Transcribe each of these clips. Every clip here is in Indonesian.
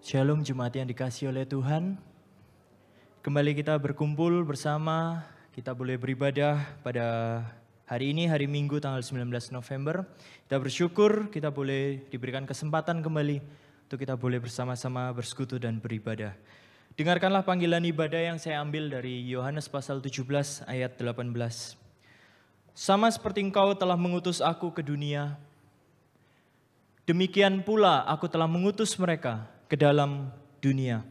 Shalom jemaat yang dikasihi oleh Tuhan. Kembali kita berkumpul bersama, kita boleh beribadah pada hari ini, hari Minggu tanggal 19 November. Kita bersyukur kita boleh diberikan kesempatan kembali untuk kita boleh bersama-sama bersekutu dan beribadah. Dengarkanlah panggilan ibadah yang saya ambil dari Yohanes pasal 17 ayat 18. Sama seperti engkau telah mengutus aku ke dunia, demikian pula aku telah mengutus mereka ke dalam dunia.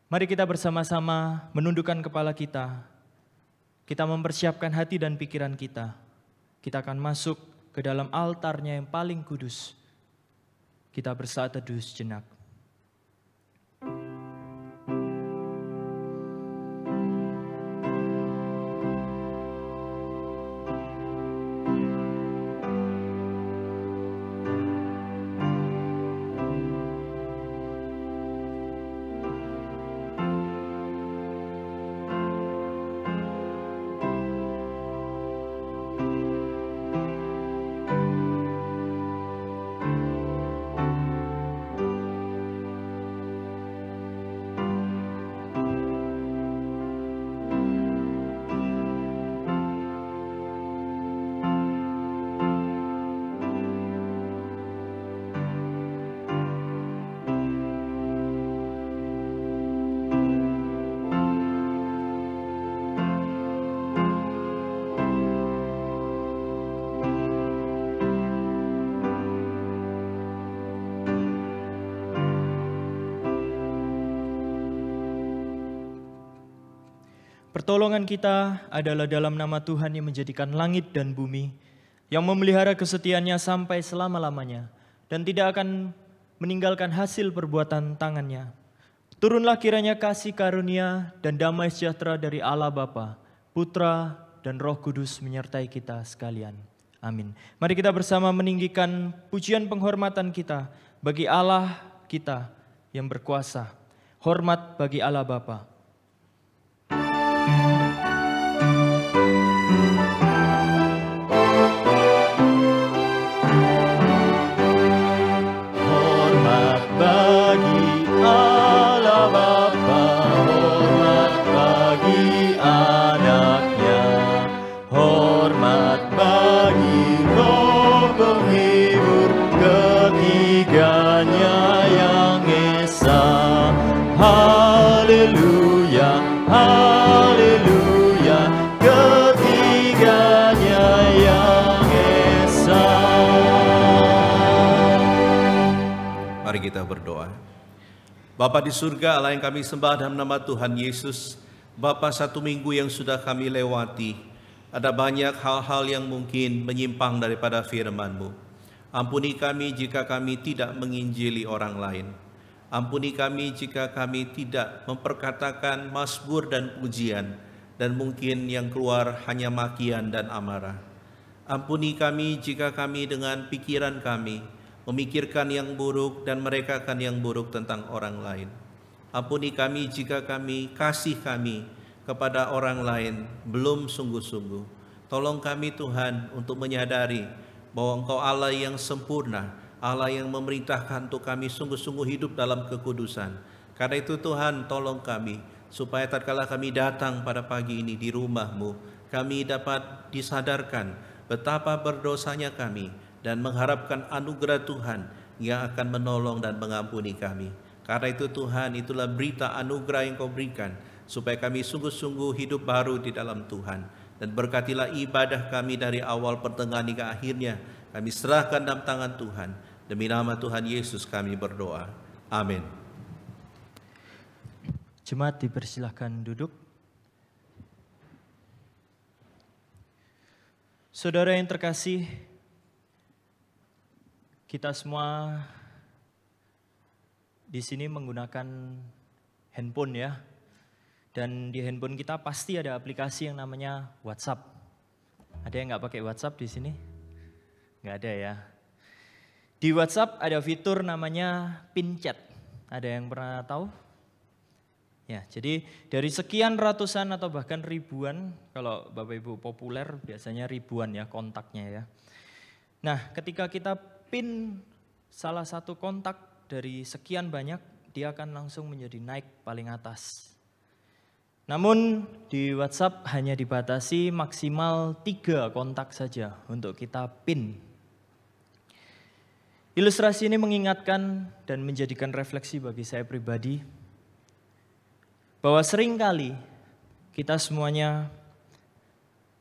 Mari kita bersama-sama menundukkan kepala kita. Kita mempersiapkan hati dan pikiran kita. Kita akan masuk ke dalam altarnya yang paling kudus. Kita bersaat teduh sejenak. Pertolongan kita adalah dalam nama Tuhan yang menjadikan langit dan bumi, yang memelihara kesetiaannya sampai selama-lamanya, dan tidak akan meninggalkan hasil perbuatan tangannya. Turunlah kiranya kasih karunia dan damai sejahtera dari Allah Bapa, Putra, dan Roh Kudus menyertai kita sekalian. Amin. Mari kita bersama meninggikan pujian penghormatan kita bagi Allah kita yang berkuasa. Hormat bagi Allah Bapa. Kita berdoa. Bapa di surga, Allah yang kami sembah dalam nama Tuhan Yesus. Bapa, satu minggu yang sudah kami lewati, ada banyak hal-hal yang mungkin menyimpang daripada firman-Mu. Ampuni kami jika kami tidak menginjili orang lain. Ampuni kami jika kami tidak memperkatakan mazmur dan pujian, dan mungkin yang keluar hanya makian dan amarah. Ampuni kami jika kami dengan pikiran kami memikirkan yang buruk dan merekakan yang buruk tentang orang lain. Ampuni kami jika kasih kami kepada orang lain belum sungguh-sungguh. Tolong kami Tuhan untuk menyadari bahwa Engkau Allah yang sempurna, Allah yang memerintahkan untuk kami sungguh-sungguh hidup dalam kekudusan. Karena itu Tuhan, tolong kami supaya tatkala kami datang pada pagi ini di rumah-Mu, kami dapat disadarkan betapa berdosanya kami, dan mengharapkan anugerah Tuhan yang akan menolong dan mengampuni kami. Karena itu Tuhan, itulah berita anugerah yang Kau berikan, supaya kami sungguh-sungguh hidup baru di dalam Tuhan. Dan berkatilah ibadah kami dari awal pertengahan hingga akhirnya, kami serahkan dalam tangan Tuhan. Demi nama Tuhan Yesus kami berdoa. Amin. Jemaat dipersilahkan duduk. Saudara yang terkasih, kita semua di sini menggunakan handphone ya. Dan di handphone kita pasti ada aplikasi yang namanya WhatsApp. Ada yang nggak pakai WhatsApp di sini? Nggak ada ya. Di WhatsApp ada fitur namanya pin chat. Ada yang pernah tahu? Ya, jadi dari sekian ratusan atau bahkan ribuan, kalau Bapak Ibu populer biasanya ribuan ya kontaknya ya. Nah, ketika kita pin salah satu kontak dari sekian banyak, dia akan langsung menjadi naik paling atas. Namun di WhatsApp hanya dibatasi maksimal 3 kontak saja untuk kita pin. Ilustrasi ini mengingatkan dan menjadikan refleksi bagi saya pribadi bahwa seringkali kita semuanya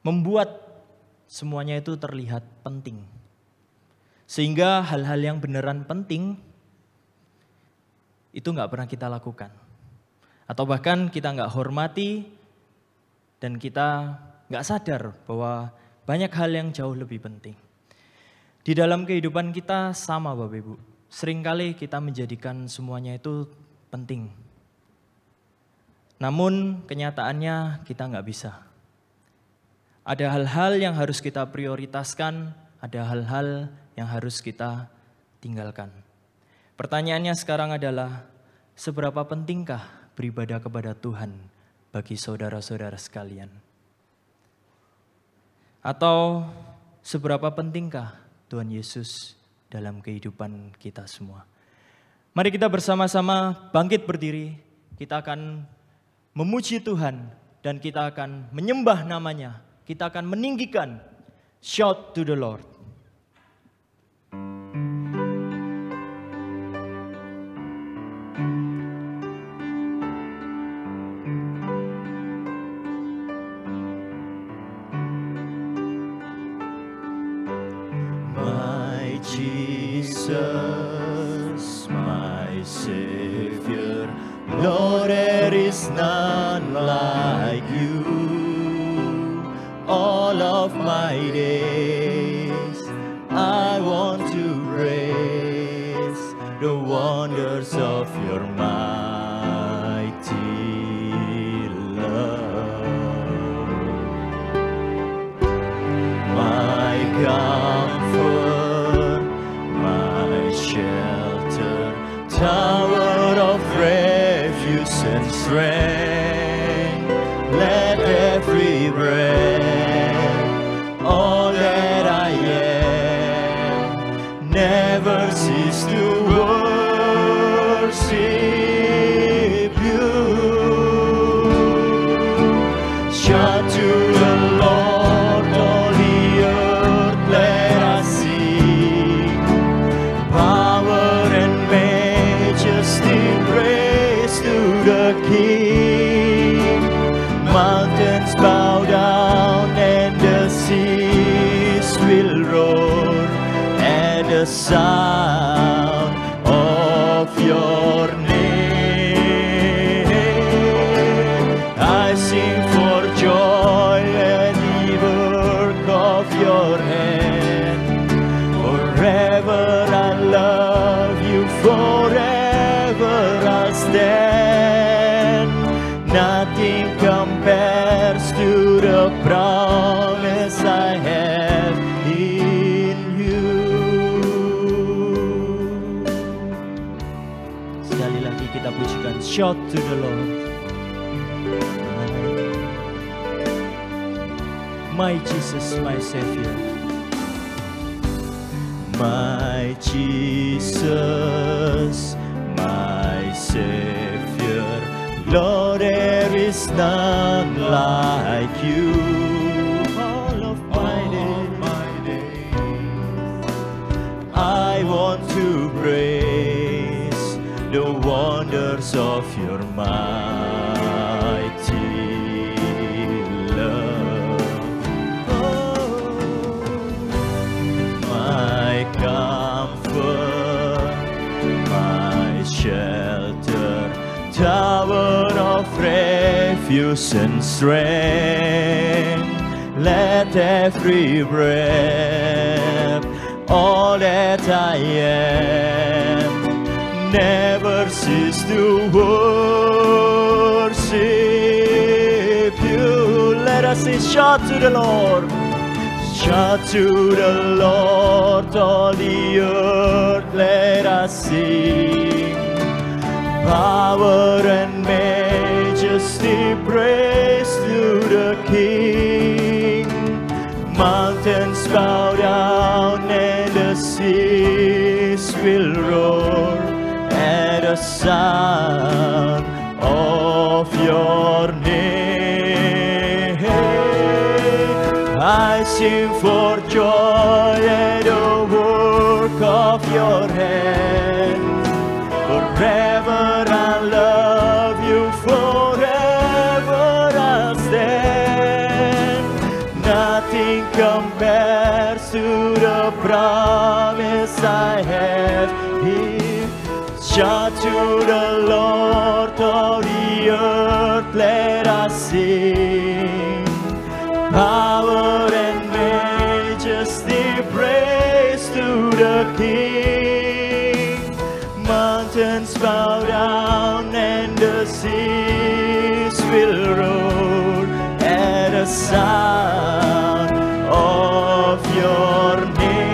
membuat semuanya itu terlihat penting. Sehingga hal-hal yang beneran penting itu nggak pernah kita lakukan. Atau bahkan kita nggak hormati dan kita nggak sadar bahwa banyak hal yang jauh lebih penting. Di dalam kehidupan kita sama Bapak Ibu, seringkali kita menjadikan semuanya itu penting. Namun kenyataannya kita nggak bisa. Ada hal-hal yang harus kita prioritaskan, ada hal-hal yang harus kita tinggalkan. Pertanyaannya sekarang adalah, seberapa pentingkah beribadah kepada Tuhan bagi saudara-saudara sekalian? Atau seberapa pentingkah Tuhan Yesus dalam kehidupan kita semua? Mari kita bersama-sama bangkit berdiri, kita akan memuji Tuhan dan kita akan menyembah namanya, kita akan meninggikan shout to the Lord. Jesus, my Savior, Lord, there is none like you. All of my days, I want to praise the wonders of your mighty love. My comfort, shelter, tower of refuge and strength, let every breath, all that I am, never cease to worship you. Shout to the Lord, all the earth, let us sing. Power and majesty, praise to the King. Mountains bow down and the seas will roar at the sound of your name. I sing for joy at the work of your hand. Forever I love you, forever I'll stand. Nothing compares to the promise I have in you. Sekali lagi kita pujikan, shout to the Lord. My Jesus, my Savior. My Jesus, my Savior, Lord, there is none like you. All of my days, I want to praise the wonders of your mighty love. My comfort, my shelter, tower of refuge and strength, let every breath, all that I am, never cease to worship you. Let us sing, shout to the Lord. Shout to the Lord, all the earth, let us sing. Power and majesty, praise to the King. Mountains bow down and the seas will roar sound of your name. I sing for joy at the work of your hands. Forever I love you, forever I'll stand. Nothing compares to the promise I have here. Shout to the Lord of the earth, let us sing. Power and majesty, praise to the King. Mountains bow down and the seas will roar at the sound of your name.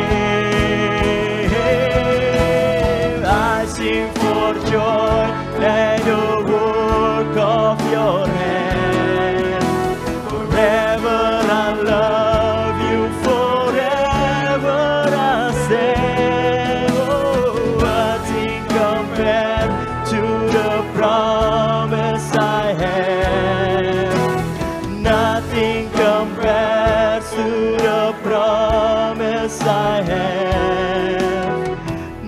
I sing for joy at the work of your hand. Forever I love you, forever I stand. Oh, nothing compared to the promise I have. Nothing compares to the promise I have.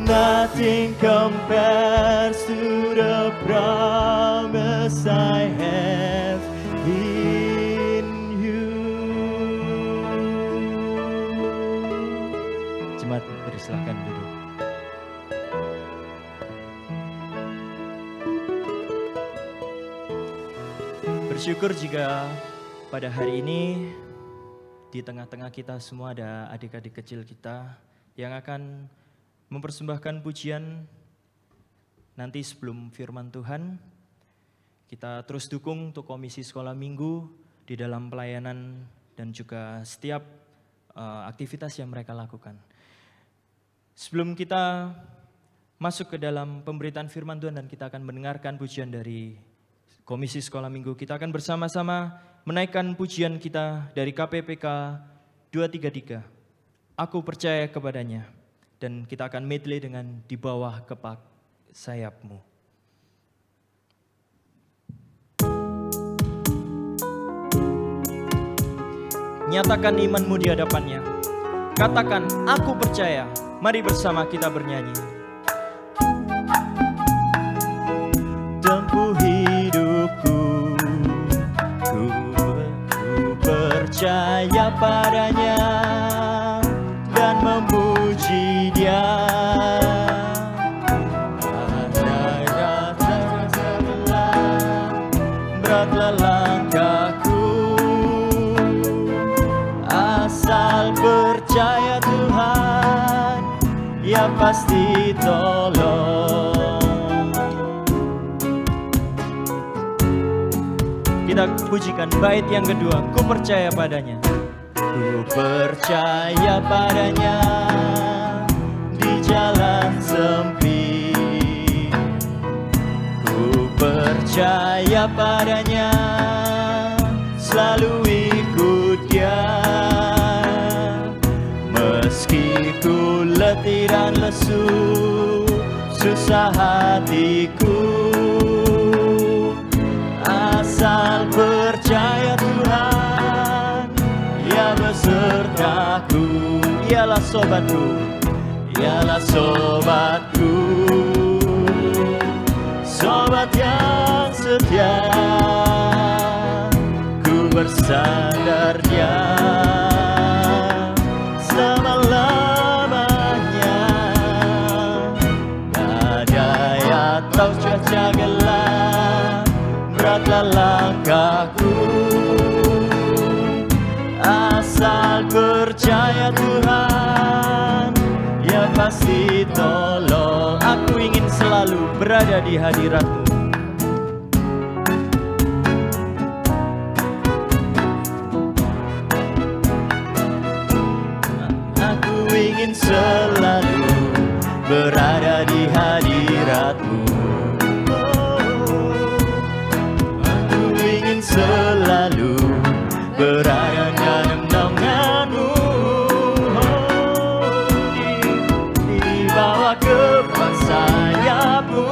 Nothing compares to the promise I have in you. Jemaat, silahkan duduk. Bersyukur jika pada hari ini di tengah-tengah kita semua ada adik-adik kecil kita yang akan mempersembahkan pujian nanti sebelum firman Tuhan. Kita terus dukung untuk komisi sekolah minggu di dalam pelayanan dan juga setiap aktivitas yang mereka lakukan. Sebelum kita masuk ke dalam pemberitaan firman Tuhan dan kita akan mendengarkan pujian dari komisi sekolah minggu, kita akan bersama-sama menaikkan pujian kita dari KPPK 233. Aku percaya kepadanya. Dan kita akan medley dengan di bawah kepak sayapmu. Nyatakan imanmu di hadapannya. Katakan, aku percaya. Mari bersama kita bernyanyi. Tempuh hidupku, ku percaya padanya dan memuji Dia. Beratlah langkahku, asal percaya Tuhan, Ya pasti tolong. Kita pujikan bait yang kedua, ku percaya padanya. Ku percaya padanya di jalan sempit. Ku percaya padanya, selalu ikut Dia. Meski ku letih dan lesu, susah hatiku, asal percaya Tuhan, Ya besertaku. Ialah sobatku, ialah sobatku, sobat yang setia. Ku bersandar Dia selama-lamanya. Badai atau cuaca gelap, beratlah langkahku, asal percaya Tuhan, Ya pasti tolong. Aku ingin selalu berada di hadirat-Mu. Aku ingin selalu berada di hadirat-Mu. Aku ingin selalu berada dalam naungan-Mu. Di bawah kepak sayap-Mu.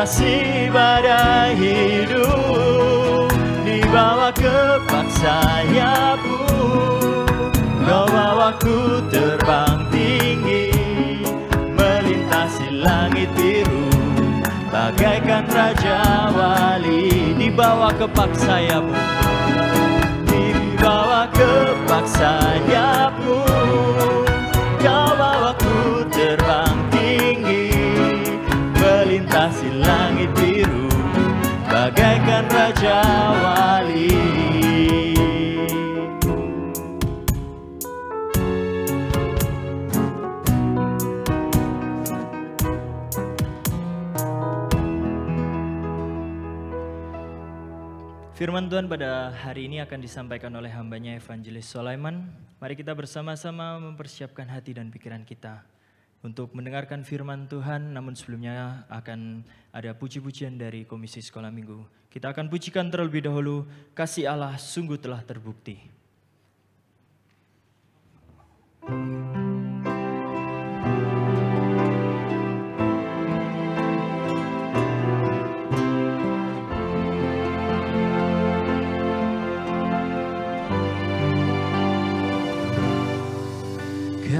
melintasi badai hidup, dibawa ke bak sayapmu. Kau bawaku terbang tinggi, melintasi langit biru, bagaikan Raja Wali. Dibawa ke bak sayapmu, dibawa ke bak sayapmu. Kau bawaku terbang tinggi, melintasi langit biru, bagaikan Raja Wali. Firman Tuhan pada hari ini akan disampaikan oleh hambanya Evangelis Sulaiman. Mari kita bersama-sama mempersiapkan hati dan pikiran kita untuk mendengarkan firman Tuhan. Namun sebelumnya akan ada puji-pujian dari Komisi Sekolah Minggu. Kita akan pujikan terlebih dahulu, kasih Allah sungguh telah terbukti.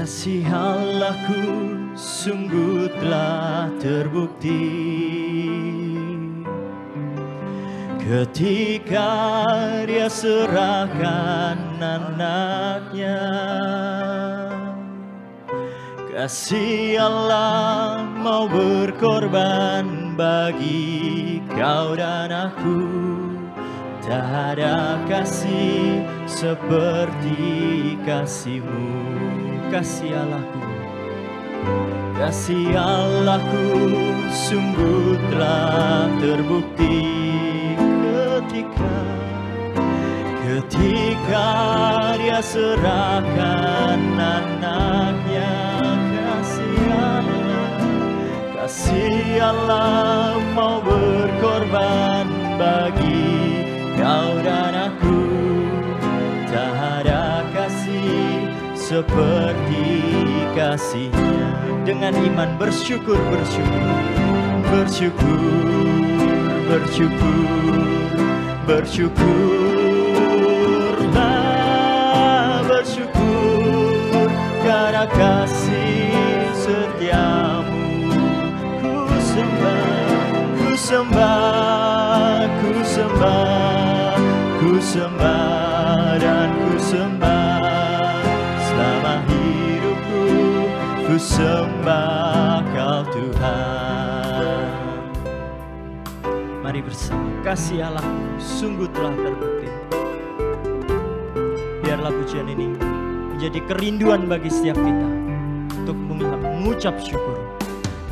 Kasih Allahku sungguh telah terbukti ketika Dia serahkan anaknya. Kasih Allah mau berkorban bagi kau dan aku. Tak ada kasih seperti kasih-Mu. Kasih Allahku, kasih Allahku sungguh telah terbukti ketika Dia serahkan anaknya. Kasih Allah mau berkorban bagi kau dan aku. Tak ada kasih seperti kasih-Nya. Dengan iman bersyukur, bersyukurlah, bersyukur karena kasih setiamu. Ku sembah dan ku sembah. Selama hidupku ku sembah Kau Tuhan. Mari bersama, kasih Allah sungguh telah terbukti. Biarlah pujian ini menjadi kerinduan bagi setiap kita untuk mengucap syukur.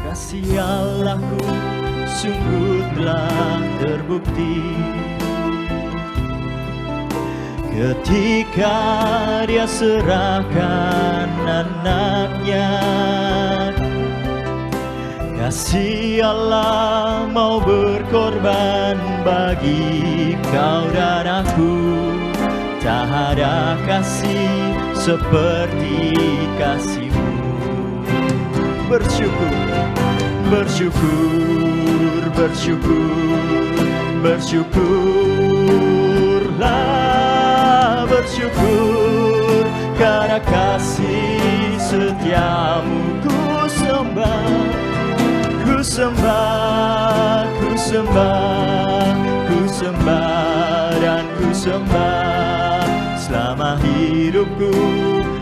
Kasih Allahku sungguh telah terbukti ketika Dia serahkan anaknya. Kasih Allah mau berkorban bagi kau dan aku. Tak ada kasih seperti kasih-Mu. Bersyukurlah, bersyukur karena kasih setiamu. Ku sembah dan ku sembah. Selama hidupku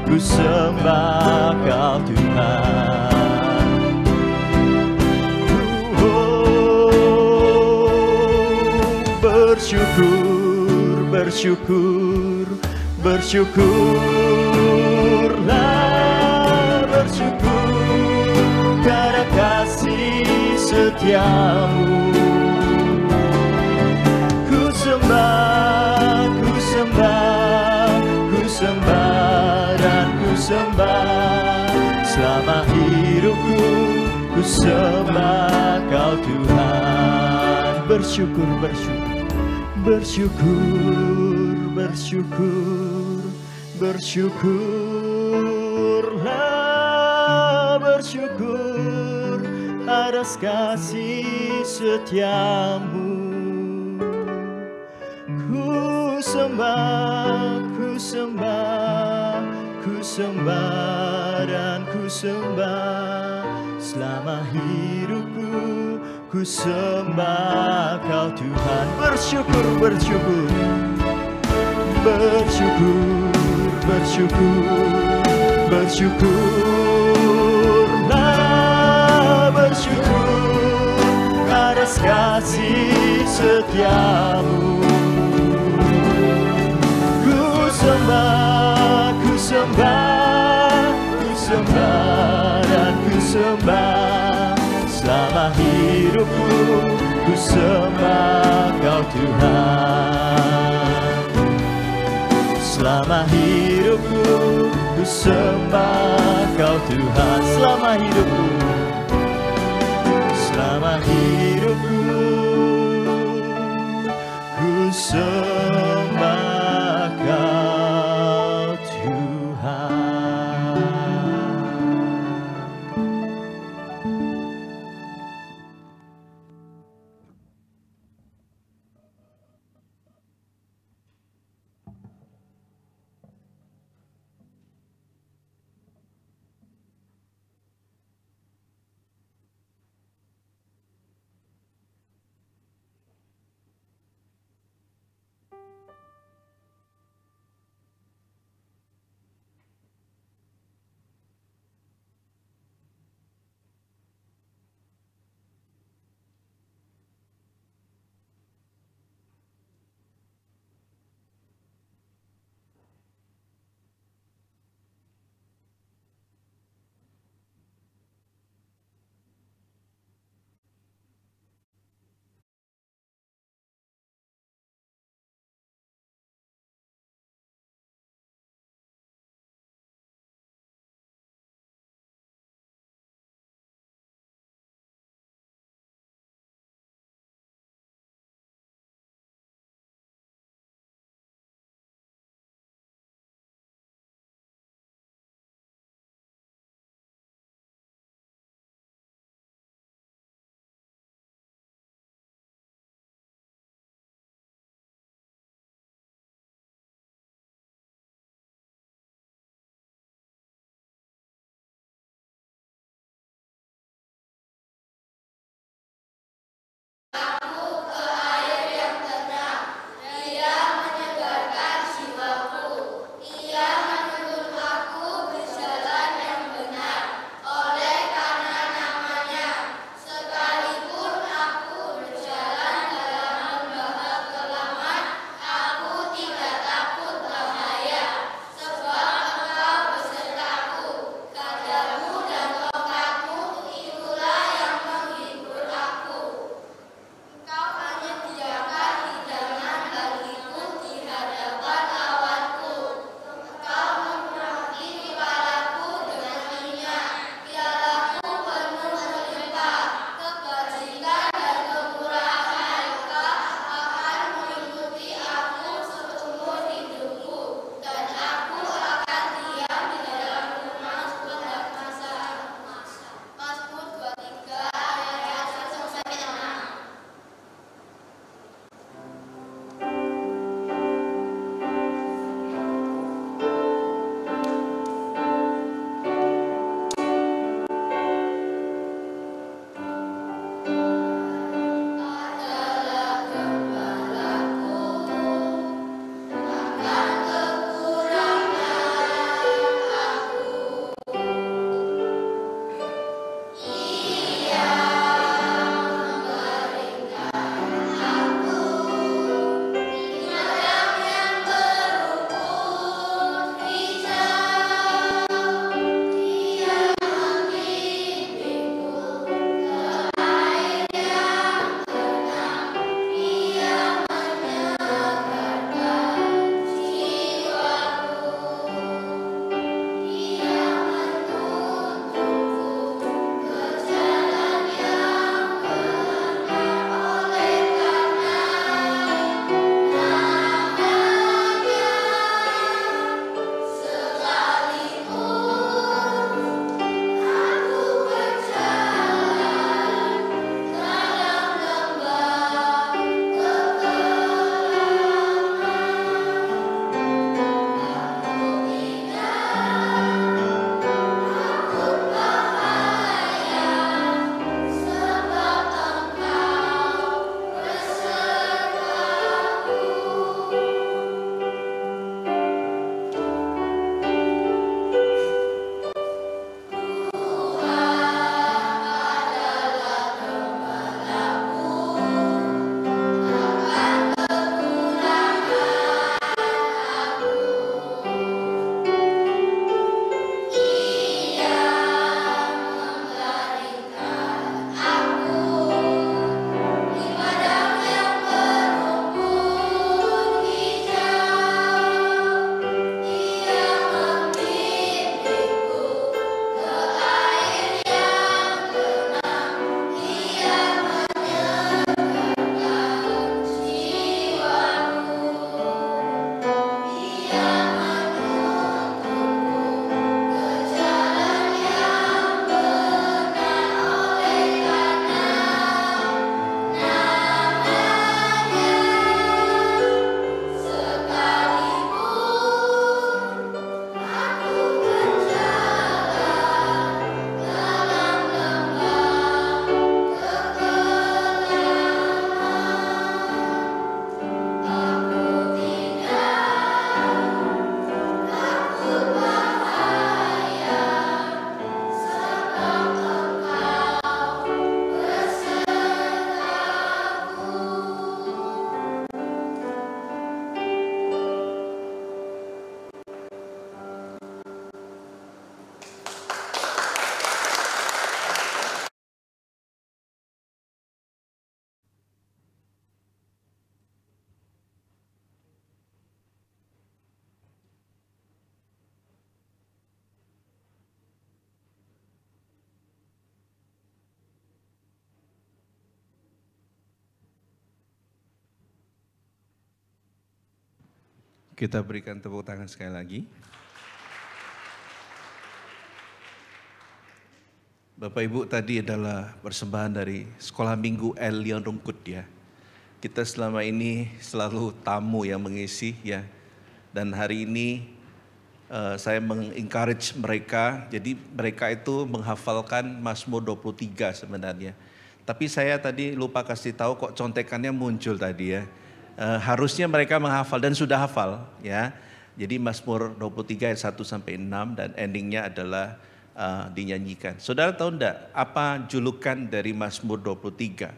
ku sembah Kau Tuhan. Bersyukurlah, bersyukur karena kasih setiamu. Ku sembah dan ku sembah. Selama hidupku ku sembah Kau Tuhan. Bersyukurlah, bersyukur atas kasih setiamu. Ku sembah, ku sembah, ku sembah dan ku sembah. Selama hidupku ku sembah Kau Tuhan. Bersyukur, bersyukur, bersyukur, bersyukur, bersyukurlah, bersyukur atas kasih setiamu. Ku sembah, ku sembah, ku sembah dan ku sembah. Selama hidupku ku sembah Kau Tuhan. Selama hidupku ku sembah Kau Tuhan. Selama hidupku, selama hidupku ku sembah Kau Tuhan. Kita berikan tepuk tangan sekali lagi. Bapak Ibu, tadi adalah persembahan dari Sekolah Minggu El Leon Rungkut ya. Kita selama ini selalu tamu yang mengisi ya. Dan hari ini saya mengencourage mereka, jadi mereka itu menghafalkan Mazmur 23 sebenarnya. Tapi saya tadi lupa kasih tahu kok contekannya muncul tadi ya. Harusnya mereka menghafal dan sudah hafal ya. Jadi Mazmur 23 ayat 1 sampai 6 dan endingnya adalah dinyanyikan. Saudara tahu enggak apa julukan dari Mazmur 23?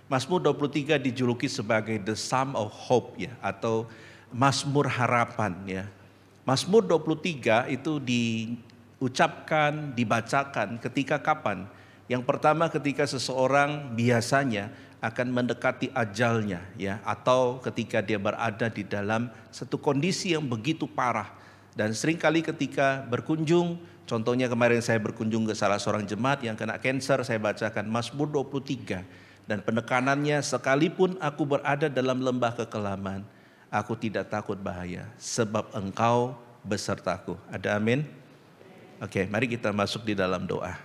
Mazmur 23 dijuluki sebagai The Psalm of Hope ya, atau Mazmur harapan ya. Mazmur 23 itu diucapkan, dibacakan ketika kapan? Yang pertama ketika seseorang biasanya akan mendekati ajalnya ya, atau ketika dia berada di dalam satu kondisi yang begitu parah. Dan seringkali ketika berkunjung, contohnya kemarin saya berkunjung ke salah seorang jemaat yang kena cancer, saya bacakan Mazmur 23. Dan penekanannya, sekalipun aku berada dalam lembah kekelaman, aku tidak takut bahaya, sebab Engkau besertaku. Ada amin? Oke, mari kita masuk di dalam doa.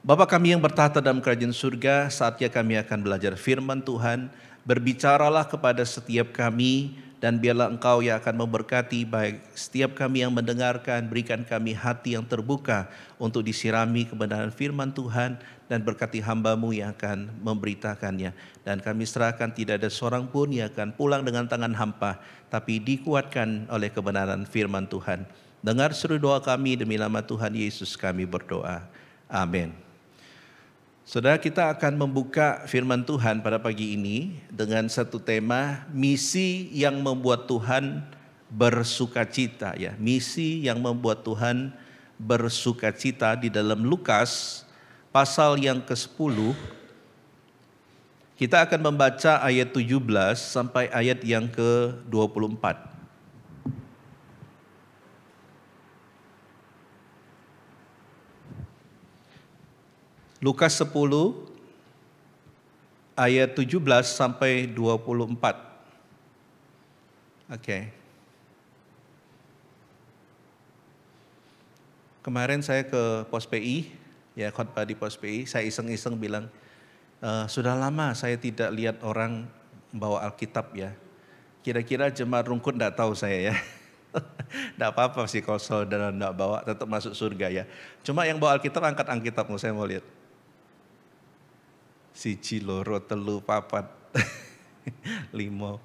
Bapa kami yang bertahta dalam kerajaan surga, saatnya kami akan belajar firman Tuhan. Berbicaralah kepada setiap kami, dan biarlah Engkau yang akan memberkati baik setiap kami yang mendengarkan. Berikan kami hati yang terbuka untuk disirami kebenaran firman Tuhan, dan berkati hamba-Mu yang akan memberitakannya. Dan kami serahkan tidak ada seorang pun yang akan pulang dengan tangan hampa, tapi dikuatkan oleh kebenaran firman Tuhan. Dengar seru doa kami, demi nama Tuhan Yesus kami berdoa. Amin. Saudara, kita akan membuka firman Tuhan pada pagi ini dengan satu tema, misi yang membuat Tuhan bersukacita ya. Misi yang membuat Tuhan bersukacita di dalam Lukas pasal yang ke-10. Kita akan membaca ayat 17 sampai ayat yang ke-24. Lukas 10 ayat 17 sampai 24. Oke. Kemarin saya ke Pos PI, ya khotbah di Pos PI, saya iseng-iseng bilang, sudah lama saya tidak lihat orang bawa Alkitab ya. Kira-kira jemaat Rungkut enggak tahu saya ya. Enggak apa-apa sih kalau saudara enggak bawa, tetap masuk surga ya. Cuma yang bawa Alkitab, angkat Alkitabmu, saya mau lihat. Siji, loro, telu, papat, limo.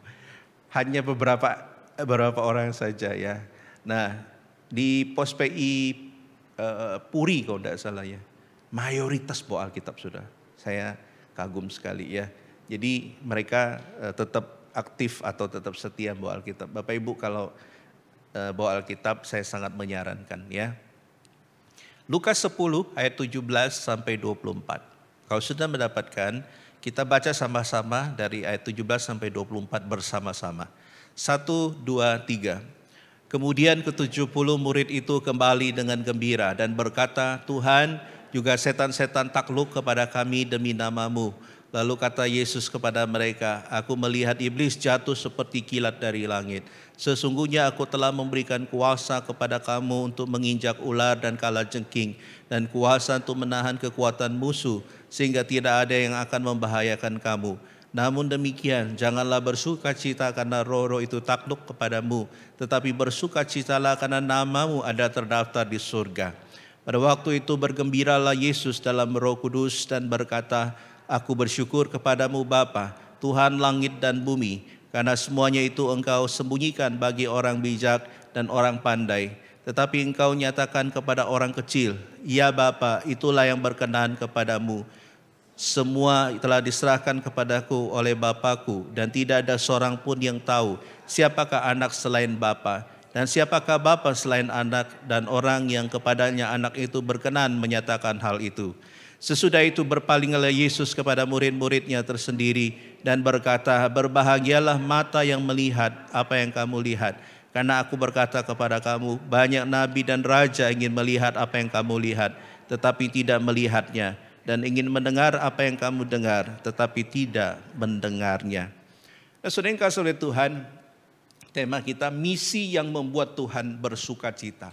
Hanya beberapa orang saja ya. Nah, di Pos PI Puri kalau tidak salah ya, mayoritas bawa Alkitab sudah. Saya kagum sekali ya. Jadi mereka tetap aktif atau tetap setia bawa Alkitab. Bapak Ibu kalau bawa Alkitab saya sangat menyarankan ya. Lukas 10 ayat 17 sampai 24. Kalau sudah mendapatkan, kita baca sama-sama dari ayat 17 sampai 24 bersama-sama. 1, 2, 3. Kemudian ke-70 murid itu kembali dengan gembira dan berkata, Tuhan, juga setan-setan takluk kepada kami demi nama-Mu. Lalu kata Yesus kepada mereka, aku melihat iblis jatuh seperti kilat dari langit. Sesungguhnya aku telah memberikan kuasa kepada kamu untuk menginjak ular dan kalajengking, dan kuasa untuk menahan kekuatan musuh, sehingga tidak ada yang akan membahayakan kamu. Namun demikian, janganlah bersukacita karena roh-roh itu takluk kepadamu, tetapi bersukacitalah karena namamu ada terdaftar di surga. Pada waktu itu bergembiralah Yesus dalam Roh Kudus dan berkata, aku bersyukur kepadamu Bapa, Tuhan langit dan bumi, karena semuanya itu Engkau sembunyikan bagi orang bijak dan orang pandai, tetapi Engkau nyatakan kepada orang kecil. Ya Bapa, itulah yang berkenan kepadamu. Semua telah diserahkan kepadaku oleh Bapakku, dan tidak ada seorang pun yang tahu siapakah anak selain Bapa, dan siapakah Bapa selain anak, dan orang yang kepadanya anak itu berkenan menyatakan hal itu. Sesudah itu berpalinglah Yesus kepada murid-muridnya tersendiri dan berkata, berbahagialah mata yang melihat apa yang kamu lihat. Karena aku berkata kepada kamu, banyak nabi dan raja ingin melihat apa yang kamu lihat, tetapi tidak melihatnya. Dan ingin mendengar apa yang kamu dengar, tetapi tidak mendengarnya. Nah, saudara yang kasih oleh Tuhan, Tema kita misi yang membuat Tuhan bersuka cita.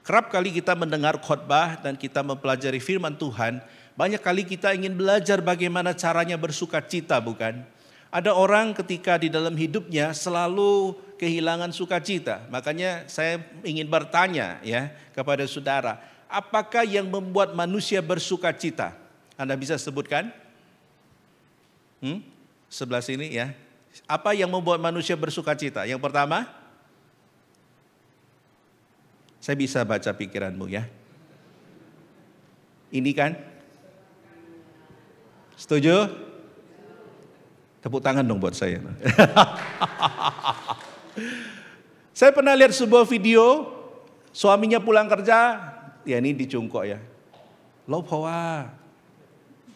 Kerap kali kita mendengar khotbah dan kita mempelajari firman Tuhan, banyak kali kita ingin belajar bagaimana caranya bersuka cita, bukan? Ada orang ketika di dalam hidupnya selalu kehilangan sukacita. Makanya saya ingin bertanya ya kepada saudara, apakah yang membuat manusia bersuka cita? Anda bisa sebutkan? Sebelah sini ya. Apa yang membuat manusia bersuka cita? Yang pertama, saya bisa baca pikiranmu ya. Ini kan? Setuju? Tepuk tangan dong buat saya. Saya pernah lihat sebuah video, suaminya pulang kerja, ya ini dicungkok ya. Lopowa,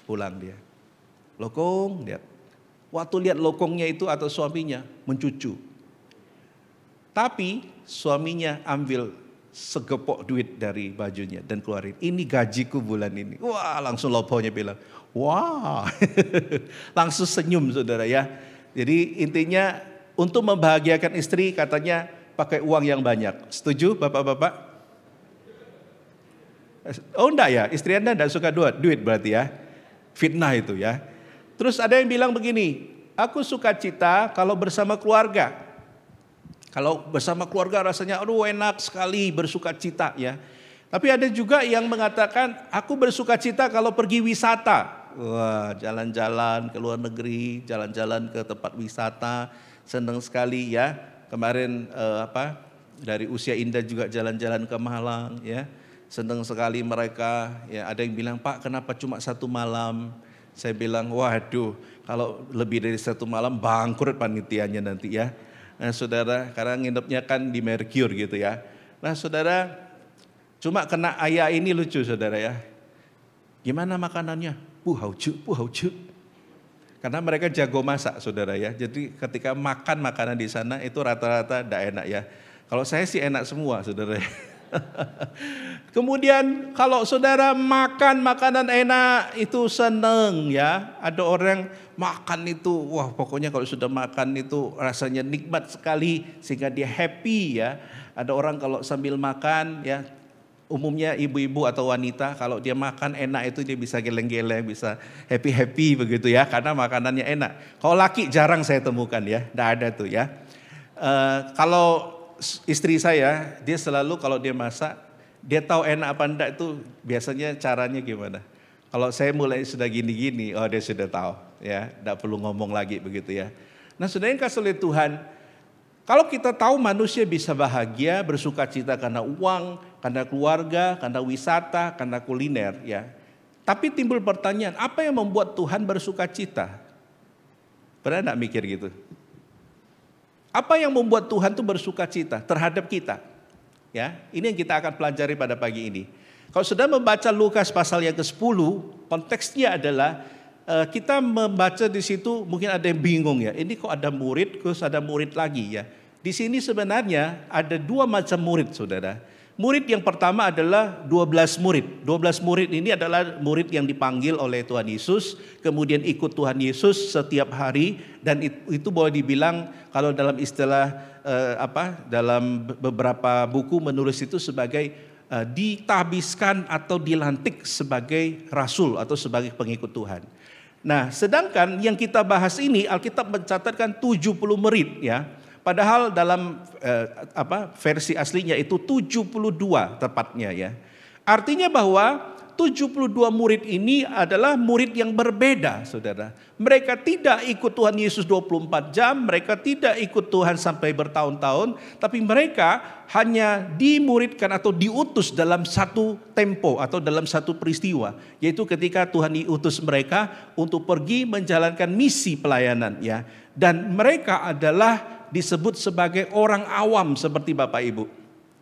pulang dia. Lokong, lihat. Waktu lihat lokongnya itu atau suaminya mencucu. Tapi suaminya ambil segepok duit dari bajunya dan keluarin. Ini gajiku bulan ini. Wah, langsung loponya bilang, wah. Langsung senyum saudara ya. Jadi intinya untuk membahagiakan istri katanya pakai uang yang banyak. Setuju bapak-bapak? Oh enggak ya, istri Anda enggak suka duit berarti ya. Fitnah itu ya. Terus ada yang bilang begini, aku suka cita kalau bersama keluarga. Kalau bersama keluarga rasanya aduh enak sekali bersuka cita ya. Tapi ada juga yang mengatakan aku bersuka cita kalau pergi wisata. Wah, jalan-jalan ke luar negeri, jalan-jalan ke tempat wisata, senang sekali ya. Kemarin dari Usia Indah juga jalan-jalan ke Malang ya. Senang sekali mereka ya. Ada yang bilang, "Pak, kenapa cuma 1 malam?" Saya bilang, waduh, kalau lebih dari 1 malam bangkrut panitianya nanti ya. Nah saudara, karena nginepnya kan di Mercure gitu ya. Nah saudara, cuma kena ayah ini lucu saudara ya. Gimana makanannya? Puhauju. Karena mereka jago masak saudara ya. Jadi ketika makan makanan di sana itu rata-rata tidak enak ya. Kalau saya sih enak semua saudara ya. Kemudian kalau saudara makan makanan enak itu seneng ya. Ada orang makan itu wah pokoknya kalau sudah makan itu rasanya nikmat sekali sehingga dia happy ya. Ada orang kalau sambil makan ya, umumnya ibu-ibu atau wanita kalau dia makan enak itu dia bisa geleng-geleng, bisa happy-happy begitu ya karena makanannya enak. Kalau laki jarang saya temukan ya, tidak ada tuh ya. Kalau istri saya, dia selalu kalau dia masak dia tahu enak apa enggak itu biasanya caranya gimana. Kalau saya mulai sudah gini-gini, oh dia sudah tahu ya, enggak perlu ngomong lagi begitu ya. Nah saudara yang kasih oleh Tuhan, kalau kita tahu manusia bisa bahagia, bersuka cita karena uang, karena keluarga, karena wisata, karena kuliner ya. Tapi timbul pertanyaan, apa yang membuat Tuhan bersuka cita? Pernah enggak mikir gitu? Apa yang membuat Tuhan itu bersuka cita terhadap kita? Ya, ini yang kita akan pelajari pada pagi ini. Kalau sudah membaca Lukas pasal yang ke-10, konteksnya adalah kita membaca di situ mungkin ada yang bingung ya. Ini kok ada murid, terus ada murid lagi ya. Di sini sebenarnya ada 2 macam murid saudara. Murid yang pertama adalah 12 murid. 12 murid ini adalah murid yang dipanggil oleh Tuhan Yesus, kemudian ikut Tuhan Yesus setiap hari dan itu boleh dibilang kalau dalam istilah dalam beberapa buku menulis itu sebagai ditabiskan atau dilantik sebagai rasul atau sebagai pengikut Tuhan. Nah, sedangkan yang kita bahas ini Alkitab mencatatkan 70 murid ya. Padahal dalam versi aslinya itu 72 tepatnya ya. Artinya bahwa 72 murid ini adalah murid yang berbeda saudara. Mereka tidak ikut Tuhan Yesus 24 jam, mereka tidak ikut Tuhan sampai bertahun-tahun, tapi mereka hanya dimuridkan atau diutus dalam satu tempo atau dalam satu peristiwa, yaitu ketika Tuhan diutus mereka untuk pergi menjalankan misi pelayanan ya. Dan mereka adalah disebut sebagai orang awam seperti Bapak Ibu.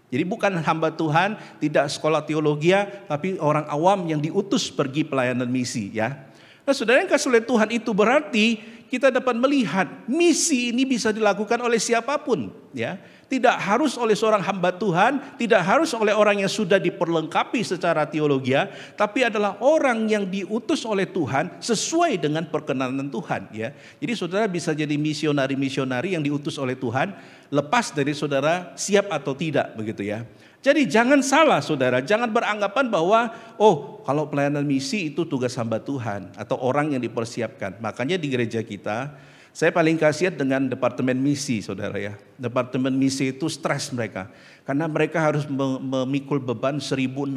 Jadi bukan hamba Tuhan, tidak sekolah teologi, tapi orang awam yang diutus pergi pelayanan misi ya. Nah saudara yang kasih oleh Tuhan itu berarti kita dapat melihat misi ini bisa dilakukan oleh siapapun, ya. Tidak harus oleh seorang hamba Tuhan, tidak harus oleh orang yang sudah diperlengkapi secara teologi, tapi adalah orang yang diutus oleh Tuhan sesuai dengan perkenanan Tuhan, ya. Jadi saudara bisa jadi misionari-misionari yang diutus oleh Tuhan, lepas dari saudara siap atau tidak, begitu ya. Jadi jangan salah saudara, jangan beranggapan bahwa kalau pelayanan misi itu tugas hamba Tuhan atau orang yang dipersiapkan. Makanya di gereja kita, saya paling kasihan dengan departemen misi saudara ya. Departemen misi itu stres mereka. Karena mereka harus memikul beban 1.600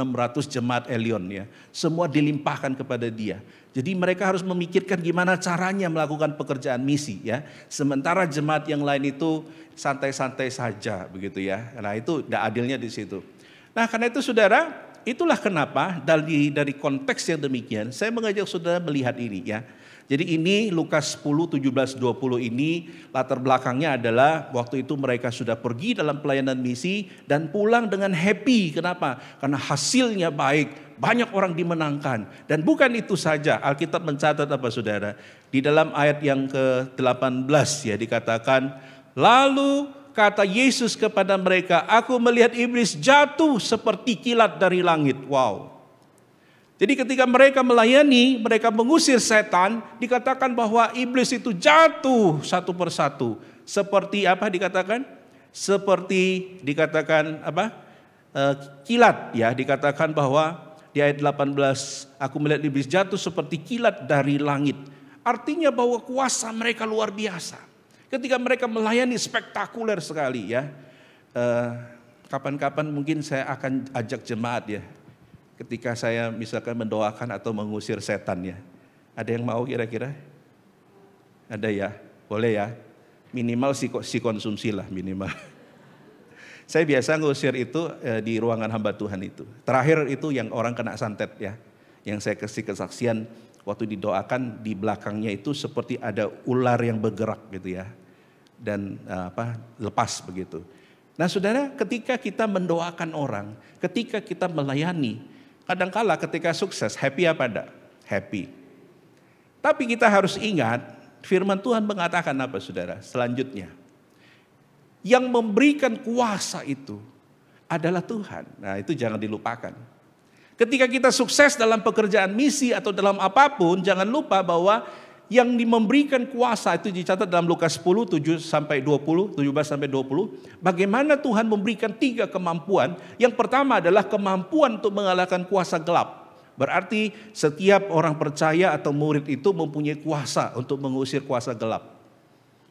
jemaat Elion ya. Semua dilimpahkan kepada dia. Jadi mereka harus memikirkan gimana caranya melakukan pekerjaan misi ya. Sementara jemaat yang lain itu santai-santai saja begitu ya. Nah itu tidak adilnya di situ. Nah karena itu saudara, itulah kenapa dari konteks yang demikian saya mengajak saudara melihat ini ya. Jadi ini Lukas 10, 17, 20 ini latar belakangnya adalah waktu itu mereka sudah pergi dalam pelayanan misi dan pulang dengan happy. Kenapa? Karena hasilnya baik, banyak orang dimenangkan. Dan bukan itu saja, Alkitab mencatat apa saudara? Di dalam ayat yang ke-18 ya dikatakan, lalu kata Yesus kepada mereka, aku melihat iblis jatuh seperti kilat dari langit. Wow. Jadi ketika mereka melayani, mereka mengusir setan, dikatakan bahwa iblis itu jatuh satu persatu. Seperti apa dikatakan? Seperti dikatakan apa? Kilat ya, dikatakan bahwa di ayat 18, aku melihat iblis jatuh seperti kilat dari langit. Artinya bahwa kuasa mereka luar biasa. Ketika mereka melayani spektakuler sekali ya. Kapan-kapan mungkin saya akan ajak jemaat ya. Ketika saya misalkan mendoakan atau mengusir setan ya. Ada yang mau kira-kira? Ada ya? Boleh ya? Minimal si konsumsi lah minimal. Saya biasa ngusir itu di ruangan hamba Tuhan itu. Terakhir itu yang orang kena santet ya. Yang saya kasih kesaksian waktu didoakan di belakangnya itu seperti ada ular yang bergerak gitu ya. Dan lepas begitu. Nah saudara, ketika kita mendoakan orang, ketika kita melayani, kadangkala ketika sukses, happy apa enggak? Happy. Tapi kita harus ingat, firman Tuhan mengatakan apa saudara? Selanjutnya, yang memberikan kuasa itu adalah Tuhan. Nah itu jangan dilupakan. Ketika kita sukses dalam pekerjaan misi atau dalam apapun, jangan lupa bahwa yang memberikan kuasa itu dicatat dalam Lukas 10, 17 sampai 20. Bagaimana Tuhan memberikan 3 kemampuan. Yang pertama adalah kemampuan untuk mengalahkan kuasa gelap. Berarti setiap orang percaya atau murid itu mempunyai kuasa untuk mengusir kuasa gelap.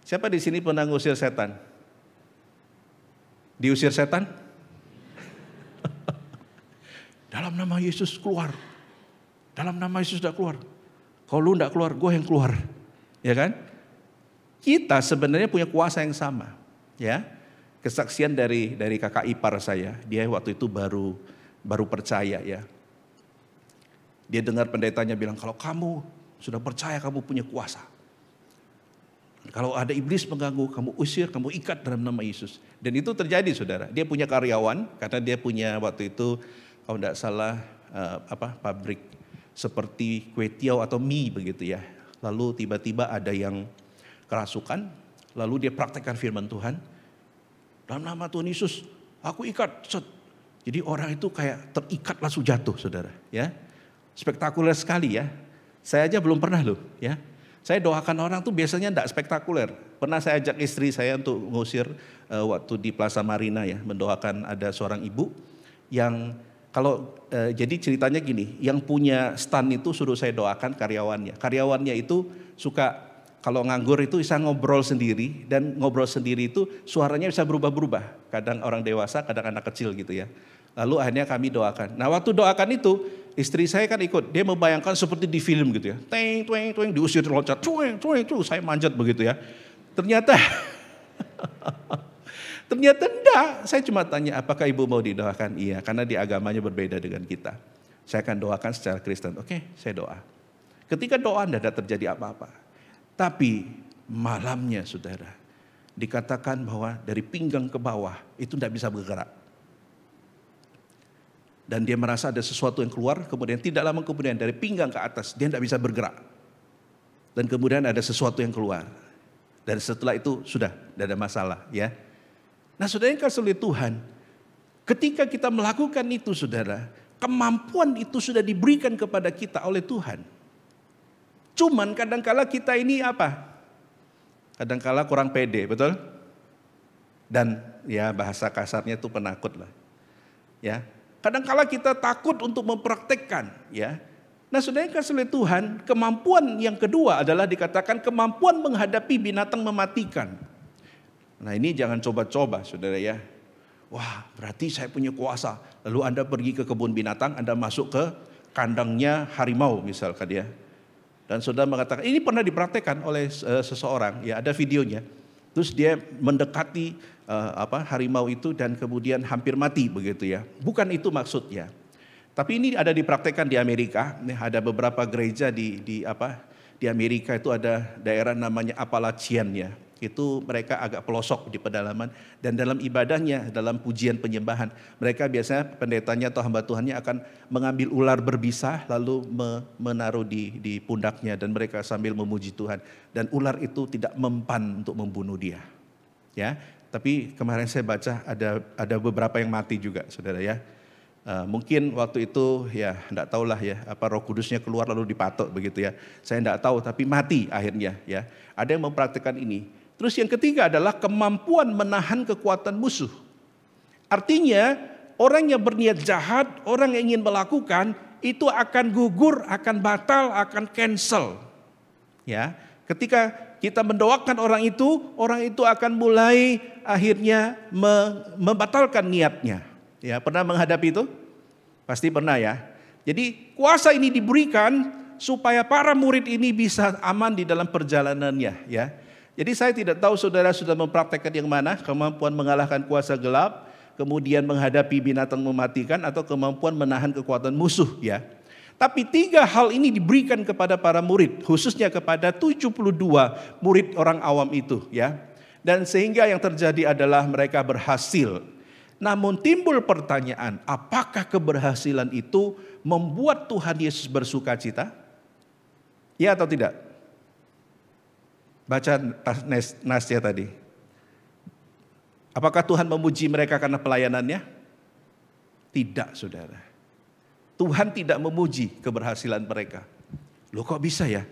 Siapa di sini pernah mengusir setan? Diusir setan? Dalam nama Yesus keluar. Dalam nama Yesus tidak keluar. Kalau lu tidak keluar, gue yang keluar, ya kan? Kita sebenarnya punya kuasa yang sama, ya. Kesaksian dari kakak ipar saya, dia waktu itu baru percaya, ya. Dia dengar pendetanya bilang, kalau kamu sudah percaya, kamu punya kuasa. Kalau ada iblis mengganggu, kamu usir, kamu ikat dalam nama Yesus. Dan itu terjadi, saudara. Dia punya karyawan, karena dia punya waktu itu, kalau tidak salah, pabrik seperti kue tiaw atau mie begitu ya. Lalu tiba-tiba ada yang kerasukan, lalu dia praktekkan firman Tuhan. Dalam nama Tuhan Yesus, aku ikat. Jadi orang itu kayak terikat langsung jatuh saudara. Ya, spektakuler sekali ya. Saya aja belum pernah loh ya. Saya doakan orang tuh biasanya tidak spektakuler. Pernah saya ajak istri saya untuk ngusir waktu di Plaza Marina ya. Mendoakan ada seorang ibu yang jadi ceritanya gini, yang punya stand itu suruh saya doakan karyawannya. Karyawannya itu suka kalau nganggur itu bisa ngobrol sendiri, dan ngobrol sendiri itu suaranya bisa berubah-berubah. Kadang orang dewasa, kadang anak kecil gitu ya. Lalu akhirnya kami doakan. Nah waktu doakan itu, istri saya kan ikut. Dia membayangkan seperti di film gitu ya. Teng, tueng, tueng, diusir loncat, tueng, tueng, tueng. Saya manjat begitu ya. Ternyata enggak, saya cuma tanya apakah ibu mau didoakan? Iya, karena di agamanya berbeda dengan kita. Saya akan doakan secara Kristen. Oke, saya doa. Ketika doa tidak terjadi apa-apa. Tapi malamnya saudara, dikatakan bahwa dari pinggang ke bawah itu tidak bisa bergerak. Dan dia merasa ada sesuatu yang keluar, kemudian tidak lama kemudian dari pinggang ke atas dia tidak bisa bergerak. Dan kemudian ada sesuatu yang keluar. Dan setelah itu sudah tidak ada masalah ya. Nah saudara yang kasih oleh Tuhan, ketika kita melakukan itu saudara, kemampuan itu sudah diberikan kepada kita oleh Tuhan. Cuman kadangkala kita ini apa? Kadangkala kurang pede, betul? Dan ya bahasa kasarnya itu penakut lah. Ya, kadangkala kita takut untuk mempraktekkan ya. Nah saudara yang kasih oleh Tuhan, kemampuan yang kedua adalah dikatakan kemampuan menghadapi binatang mematikan. Nah ini jangan coba-coba saudara ya. Wah berarti saya punya kuasa. Lalu Anda pergi ke kebun binatang, Anda masuk ke kandangnya harimau misalkan ya. Dan saudara mengatakan, ini pernah dipraktekkan oleh seseorang, ya ada videonya. Terus dia mendekati harimau itu dan kemudian hampir mati begitu ya. Bukan itu maksudnya. Tapi ini ada dipraktekkan di Amerika. Ada beberapa gereja di Amerika itu ada daerah namanya Appalachian ya. Itu mereka agak pelosok di pedalaman dan dalam ibadahnya, dalam pujian penyembahan, mereka biasanya pendetanya atau hamba Tuhannya akan mengambil ular berbisa lalu menaruh di pundaknya dan mereka sambil memuji Tuhan dan ular itu tidak mempan untuk membunuh dia. Ya, tapi kemarin saya baca ada beberapa yang mati juga, saudara ya. Mungkin waktu itu ya enggak tahulah ya apa Roh Kudusnya keluar lalu dipatok begitu ya. Saya enggak tahu tapi mati akhirnya ya. Ada yang mempraktikkan ini. Terus yang ketiga adalah kemampuan menahan kekuatan musuh. Artinya orang yang berniat jahat, orang yang ingin melakukan itu akan gugur, akan batal, akan cancel. Ya, ketika kita mendoakan orang itu akan mulai akhirnya membatalkan niatnya. Ya, pernah menghadapi itu? Pasti pernah ya. Jadi kuasa ini diberikan supaya para murid ini bisa aman di dalam perjalanannya ya. Jadi saya tidak tahu saudara sudah mempraktekkan yang mana, kemampuan mengalahkan kuasa gelap, kemudian menghadapi binatang mematikan atau kemampuan menahan kekuatan musuh ya. Tapi 3 hal ini diberikan kepada para murid, khususnya kepada 72 murid orang awam itu ya. Dan sehingga yang terjadi adalah mereka berhasil. Namun timbul pertanyaan, apakah keberhasilan itu membuat Tuhan Yesus bersuka cita? Ya atau tidak? Baca nasnya tadi. Apakah Tuhan memuji mereka karena pelayanannya? Tidak, saudara. Tuhan tidak memuji keberhasilan mereka. Loh kok bisa ya?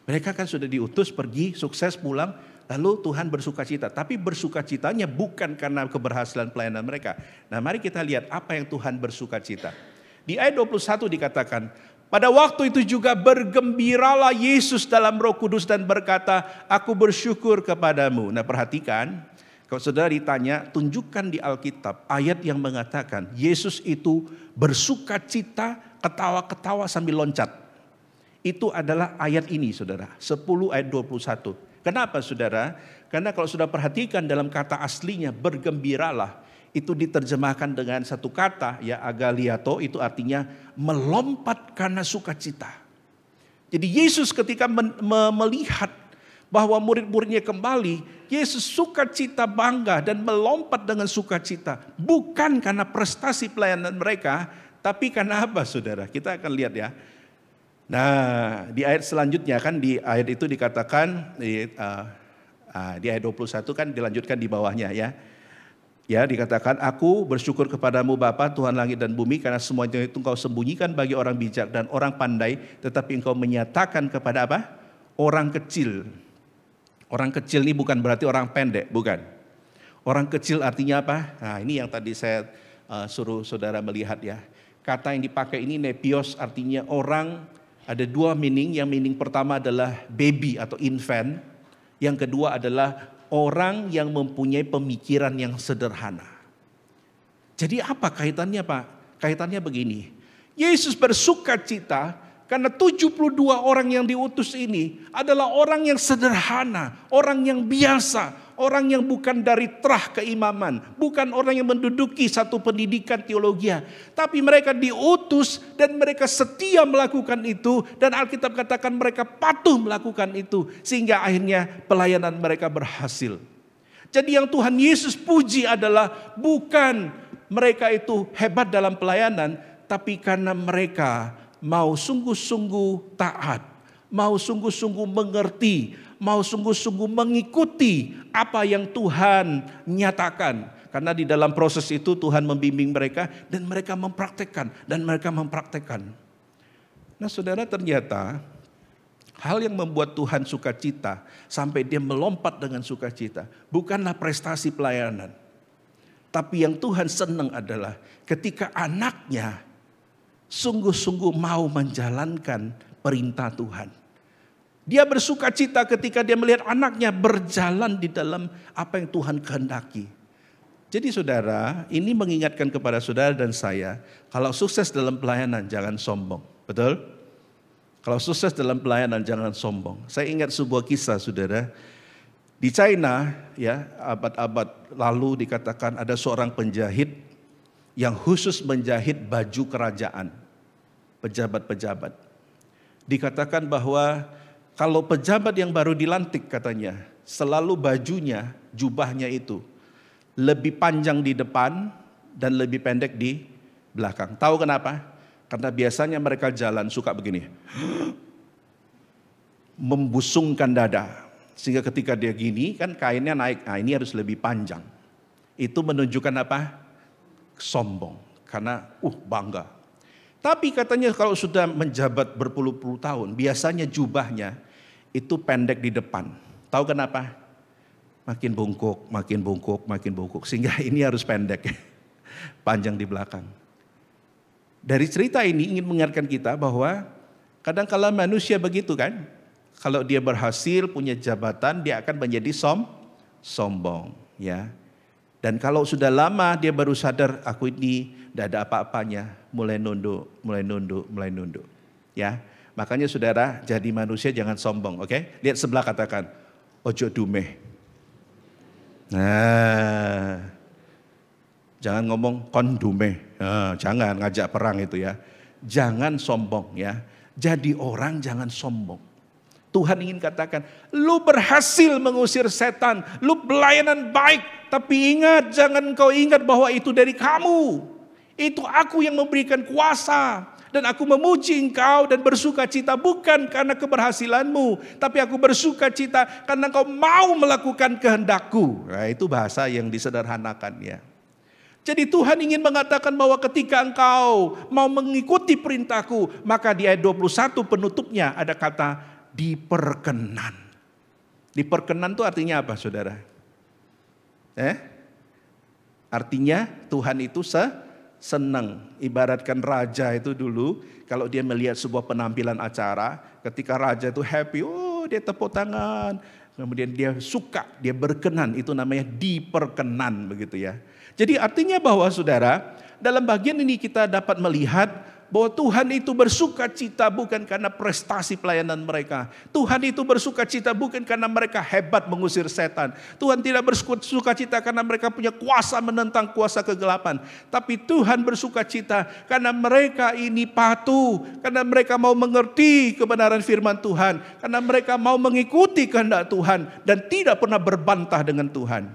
Mereka kan sudah diutus pergi, sukses pulang, lalu Tuhan bersukacita. Tapi bersukacitanya bukan karena keberhasilan pelayanan mereka. Nah mari kita lihat apa yang Tuhan bersukacita. Di ayat 21 dikatakan, pada waktu itu juga bergembiralah Yesus dalam Roh Kudus dan berkata, aku bersyukur kepadamu. Nah perhatikan, kalau saudara ditanya, tunjukkan di Alkitab ayat yang mengatakan Yesus itu bersukacita, ketawa-ketawa sambil loncat. Itu adalah ayat ini saudara, 10 ayat 21. Kenapa saudara? Karena kalau sudah perhatikan dalam kata aslinya bergembiralah, itu diterjemahkan dengan satu kata ya agaliato, itu artinya melompat karena sukacita. Jadi Yesus ketika melihat bahwa murid-muridnya kembali, Yesus sukacita bangga dan melompat dengan sukacita. Bukan karena prestasi pelayanan mereka, tapi karena apa saudara? Kita akan lihat ya. Nah di ayat selanjutnya kan di ayat itu dikatakan, di ayat 21 kan dilanjutkan di bawahnya ya. Ya dikatakan, aku bersyukur kepadamu Bapa Tuhan langit dan bumi, karena semuanya itu engkau sembunyikan bagi orang bijak dan orang pandai, tetapi engkau menyatakan kepada apa? Orang kecil. Orang kecil ini bukan berarti orang pendek, bukan. Orang kecil artinya apa? Nah ini yang tadi saya suruh saudara melihat ya. Kata yang dipakai ini nepios, artinya orang, ada 2 meaning. Yang meaning pertama adalah baby atau infant. Yang kedua adalah orang yang mempunyai pemikiran yang sederhana. Jadi apa kaitannya Pak? Kaitannya begini. Yesus bersukacita karena 72 orang yang diutus ini adalah orang yang sederhana, orang yang biasa, orang yang bukan dari terah keimaman, bukan orang yang menduduki satu pendidikan teologi, tapi mereka diutus dan mereka setia melakukan itu, dan Alkitab katakan mereka patuh melakukan itu sehingga akhirnya pelayanan mereka berhasil. Jadi yang Tuhan Yesus puji adalah bukan mereka itu hebat dalam pelayanan, tapi karena mereka mau sungguh-sungguh taat, mau sungguh-sungguh mengerti, mau sungguh-sungguh mengikuti apa yang Tuhan nyatakan. Karena di dalam proses itu Tuhan membimbing mereka dan mereka mempraktekkan. Nah saudara, ternyata hal yang membuat Tuhan sukacita sampai dia melompat dengan sukacita bukanlah prestasi pelayanan. Tapi yang Tuhan senang adalah ketika anaknya sungguh-sungguh mau menjalankan perintah Tuhan. Dia bersukacita ketika dia melihat anaknya berjalan di dalam apa yang Tuhan kehendaki. Jadi saudara, ini mengingatkan kepada saudara dan saya, kalau sukses dalam pelayanan jangan sombong. Betul? Kalau sukses dalam pelayanan jangan sombong. Saya ingat sebuah kisah saudara. Di China, ya, abad-abad lalu dikatakan ada seorang penjahit yang khusus menjahit baju kerajaan, pejabat-pejabat. Dikatakan bahwa kalau pejabat yang baru dilantik katanya, selalu bajunya, jubahnya itu lebih panjang di depan dan lebih pendek di belakang. Tahu kenapa? Karena biasanya mereka jalan suka begini, membusungkan dada. Sehingga ketika dia gini kan kainnya naik, nah ini harus lebih panjang. Itu menunjukkan apa? Sombong, karena bangga. Tapi katanya kalau sudah menjabat berpuluh-puluh tahun, biasanya jubahnya itu pendek di depan. Tahu kenapa? Makin bungkuk. Sehingga ini harus pendek, panjang di belakang. Dari cerita ini ingin mengingatkan kita bahwa kadang-kala manusia begitu kan. Kalau dia berhasil punya jabatan, dia akan menjadi sombong, ya. Dan kalau sudah lama dia baru sadar, aku ini tidak ada apa-apanya, mulai nunduk. Ya, makanya saudara, jadi manusia jangan sombong, oke? Lihat sebelah, katakan, ojo dumeh. Nah, jangan ngomong kon dumeh, jangan ngajak perang itu ya. Jangan sombong ya. Jadi orang jangan sombong. Tuhan ingin katakan, lu berhasil mengusir setan, lu pelayanan baik, tapi ingat, jangan kau ingat bahwa itu dari kamu. Itu aku yang memberikan kuasa, dan aku memuji engkau dan bersukacita bukan karena keberhasilanmu, tapi aku bersukacita karena kau mau melakukan kehendakku. Nah, itu bahasa yang disederhanakan ya. Jadi Tuhan ingin mengatakan bahwa ketika engkau mau mengikuti perintahku, maka di ayat 21 penutupnya ada kata diperkenan. Diperkenan itu artinya apa saudara? Artinya Tuhan itu senang. Ibaratkan raja itu dulu, kalau dia melihat sebuah penampilan acara, ketika raja itu happy, dia tepuk tangan. Kemudian dia suka, dia berkenan, itu namanya diperkenan begitu ya. Jadi artinya bahwa saudara, dalam bagian ini kita dapat melihat bahwa Tuhan itu bersukacita bukan karena prestasi pelayanan mereka. Tuhan itu bersukacita bukan karena mereka hebat mengusir setan. Tuhan tidak bersukacita karena mereka punya kuasa menentang kuasa kegelapan. Tapi Tuhan bersukacita karena mereka ini patuh, karena mereka mau mengerti kebenaran firman Tuhan, karena mereka mau mengikuti kehendak Tuhan dan tidak pernah berbantah dengan Tuhan.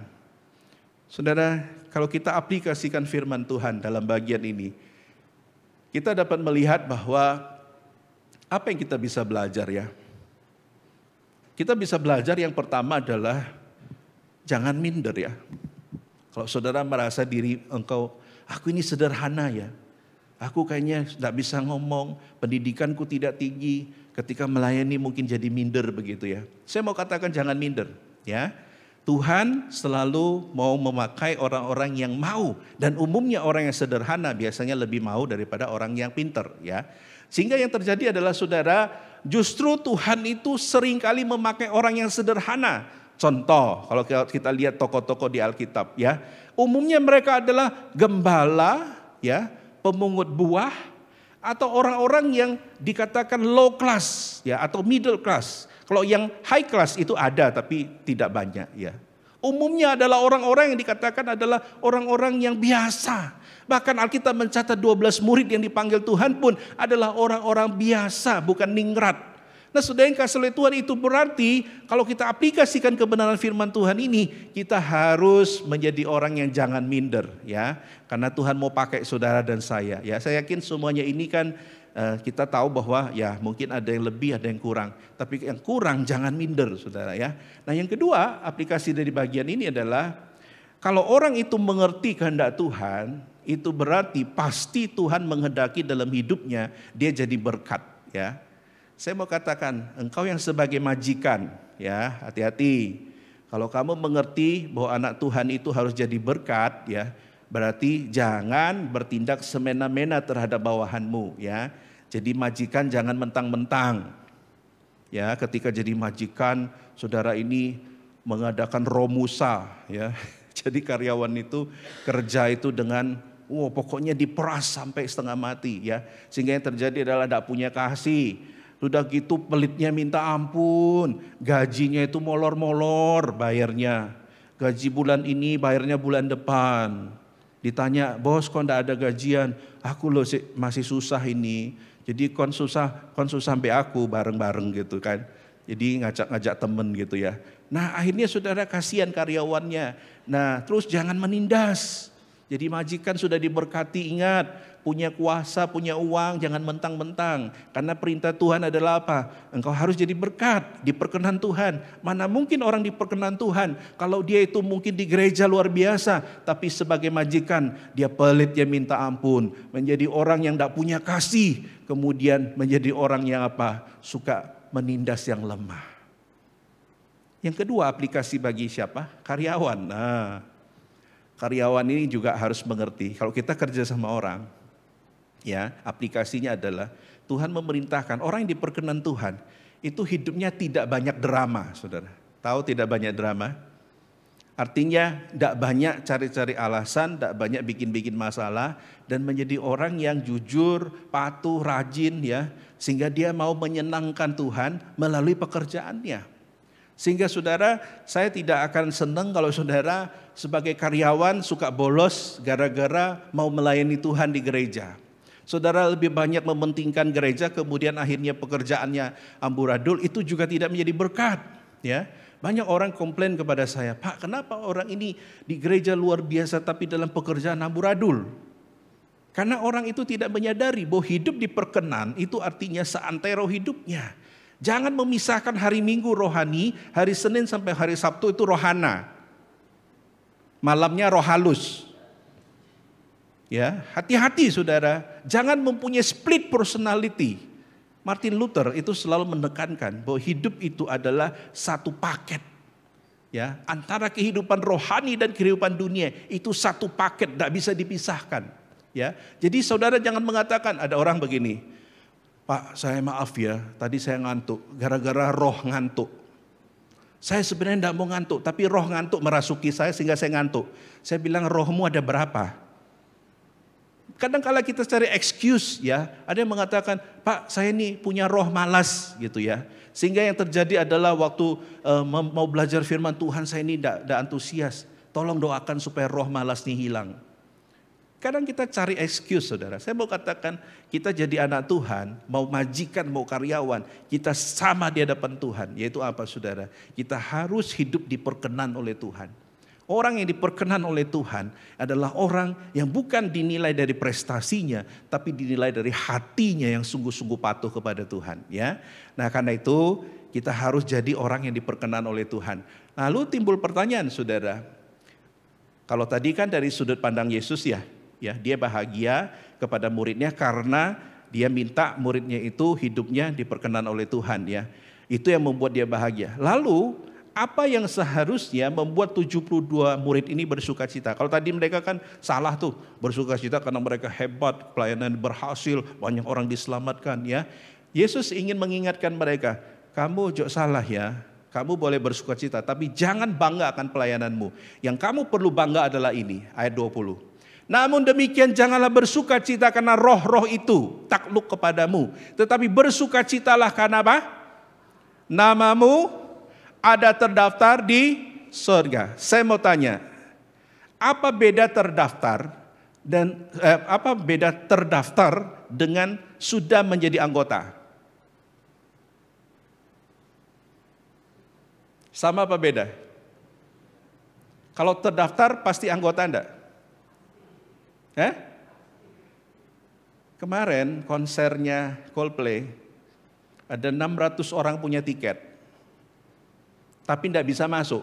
Saudara, kalau kita aplikasikan firman Tuhan dalam bagian ini, kita dapat melihat bahwa apa yang kita bisa belajar ya. Kita bisa belajar yang pertama adalah jangan minder ya. Kalau saudara merasa diri aku ini sederhana ya. Aku kayaknya tidak bisa ngomong, pendidikanku tidak tinggi, ketika melayani mungkin jadi minder begitu ya. Saya mau katakan jangan minder ya. Tuhan selalu mau memakai orang-orang yang mau, dan umumnya orang yang sederhana biasanya lebih mau daripada orang yang pintar ya. Sehingga yang terjadi adalah saudara, justru Tuhan itu seringkali memakai orang yang sederhana. Contoh, kalau kita lihat tokoh-tokoh di Alkitab ya, umumnya mereka adalah gembala ya, pemungut buah, atau orang-orang yang dikatakan low class ya, atau middle class. Kalau yang high class itu ada tapi tidak banyak ya. Umumnya adalah orang-orang yang dikatakan adalah orang-orang yang biasa. Bahkan Alkitab mencatat 12 murid yang dipanggil Tuhan pun adalah orang-orang biasa, bukan ningrat. Nah saudara yang kasih oleh Tuhan, itu berarti kalau kita aplikasikan kebenaran firman Tuhan ini, kita harus menjadi orang yang jangan minder ya. Karena Tuhan mau pakai saudara dan saya ya. Saya yakin semuanya ini kan kita tahu bahwa ya mungkin ada yang lebih, ada yang kurang. Tapi yang kurang jangan minder, saudara ya. Nah yang kedua, aplikasi dari bagian ini adalah kalau orang itu mengerti kehendak Tuhan, itu berarti pasti Tuhan menghendaki dalam hidupnya dia jadi berkat ya. Saya mau katakan, engkau yang sebagai majikan ya, hati-hati. Kalau kamu mengerti bahwa anak Tuhan itu harus jadi berkat ya, berarti jangan bertindak semena-mena terhadap bawahanmu ya. Jadi majikan jangan mentang-mentang. Ya, ketika jadi majikan, saudara ini mengadakan romusa ya. Jadi karyawan itu kerja itu dengan pokoknya diperas sampai setengah mati ya. Sehingga yang terjadi adalah tidak punya kasih. Sudah gitu pelitnya minta ampun, gajinya itu molor-molor bayarnya. Gaji bulan ini bayarnya bulan depan. Ditanya, bos kok enggak ada gajian? Aku loh masih susah ini. Jadi kon susah sampai aku bareng-bareng gitu kan. Jadi ngajak-ngajak temen gitu ya. Nah akhirnya saudara kasihan karyawannya. Nah terus jangan menindas. Jadi majikan sudah diberkati, ingat punya kuasa, punya uang, jangan mentang-mentang. Karena perintah Tuhan adalah apa? Engkau harus jadi berkat, diperkenan Tuhan. Mana mungkin orang diperkenan Tuhan kalau dia itu mungkin di gereja luar biasa, tapi sebagai majikan dia pelit, dia minta ampun, menjadi orang yang tidak punya kasih, kemudian menjadi orang yang apa? Suka menindas yang lemah. Yang kedua, aplikasi bagi siapa? Karyawan. Nah, karyawan ini juga harus mengerti, kalau kita kerja sama orang, ya aplikasinya adalah Tuhan memerintahkan orang yang diperkenan Tuhan, itu hidupnya tidak banyak drama, saudara. Tahu tidak banyak drama? Artinya tidak banyak cari-cari alasan, tidak banyak bikin-bikin masalah, dan menjadi orang yang jujur, patuh, rajin ya, sehingga dia mau menyenangkan Tuhan melalui pekerjaannya. Sehingga saudara, saya tidak akan senang kalau saudara sebagai karyawan suka bolos gara-gara mau melayani Tuhan di gereja. Saudara lebih banyak mementingkan gereja, kemudian akhirnya pekerjaannya amburadul, itu juga tidak menjadi berkat. Ya, banyak orang komplain kepada saya, Pak, kenapa orang ini di gereja luar biasa tapi dalam pekerjaan amburadul? Karena orang itu tidak menyadari bahwa hidup diperkenan itu artinya seantero hidupnya. Jangan memisahkan hari Minggu rohani, hari Senin sampai hari Sabtu itu rohana. Malamnya roh halus. Ya, hati-hati saudara, jangan mempunyai split personality. Martin Luther itu selalu menekankan bahwa hidup itu adalah satu paket. Ya, antara kehidupan rohani dan kehidupan dunia itu satu paket, tidak bisa dipisahkan. Ya, jadi saudara jangan mengatakan, ada orang begini, Pak, saya maaf ya, tadi saya ngantuk, gara-gara roh ngantuk. Saya sebenarnya tidak mau ngantuk, tapi roh ngantuk merasuki saya sehingga saya ngantuk. Saya bilang, rohmu ada berapa? Kadang-kala kita cari excuse ya, ada yang mengatakan, Pak saya ini punya roh malas gitu ya. Sehingga yang terjadi adalah waktu mau belajar firman Tuhan saya ini tidak antusias. Tolong doakan supaya roh malas ini hilang. Kadang kita cari excuse saudara. Saya mau katakan kita jadi anak Tuhan, mau majikan, mau karyawan, kita sama di hadapan Tuhan. Yaitu apa saudara? Kita harus hidup diperkenan oleh Tuhan. Orang yang diperkenan oleh Tuhan adalah orang yang bukan dinilai dari prestasinya, tapi dinilai dari hatinya yang sungguh-sungguh patuh kepada Tuhan. Ya, nah karena itu kita harus jadi orang yang diperkenan oleh Tuhan. Lalu timbul pertanyaan saudara, kalau tadi kan dari sudut pandang Yesus ya, dia bahagia kepada muridnya karena dia minta muridnya itu hidupnya diperkenan oleh Tuhan ya. Itu yang membuat dia bahagia. Lalu apa yang seharusnya membuat 72 murid ini bersuka cita? Kalau tadi mereka kan salah tuh, bersuka cita karena mereka hebat, pelayanan berhasil, banyak orang diselamatkan ya. Yesus ingin mengingatkan mereka, kamu jok salah ya. Kamu boleh bersuka cita, tapi jangan bangga akan pelayananmu. Yang kamu perlu bangga adalah ini, ayat 20. Namun demikian janganlah bersuka cita karena roh-roh itu takluk kepadamu. Tetapi bersuka citalah karena apa? Namamu ada terdaftar di surga. Saya mau tanya, apa beda terdaftar dengan sudah menjadi anggota? Sama apa beda? Kalau terdaftar pasti anggota enggak? Kemarin konsernya Coldplay, ada 600 orang punya tiket, tapi tidak bisa masuk.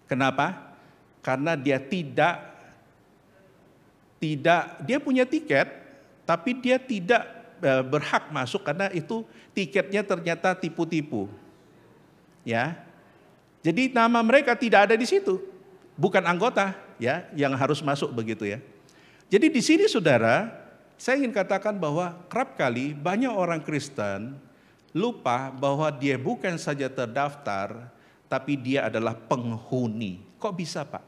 Kenapa? Karena dia dia punya tiket, tapi dia tidak berhak masuk karena itu tiketnya ternyata tipu-tipu. Ya. Jadi nama mereka tidak ada di situ. Bukan anggota ya yang harus masuk begitu ya. Jadi di sini saudara, saya ingin katakan bahwa kerap kali banyak orang Kristen lupa bahwa dia bukan saja terdaftar, tapi dia adalah penghuni. Kok bisa Pak?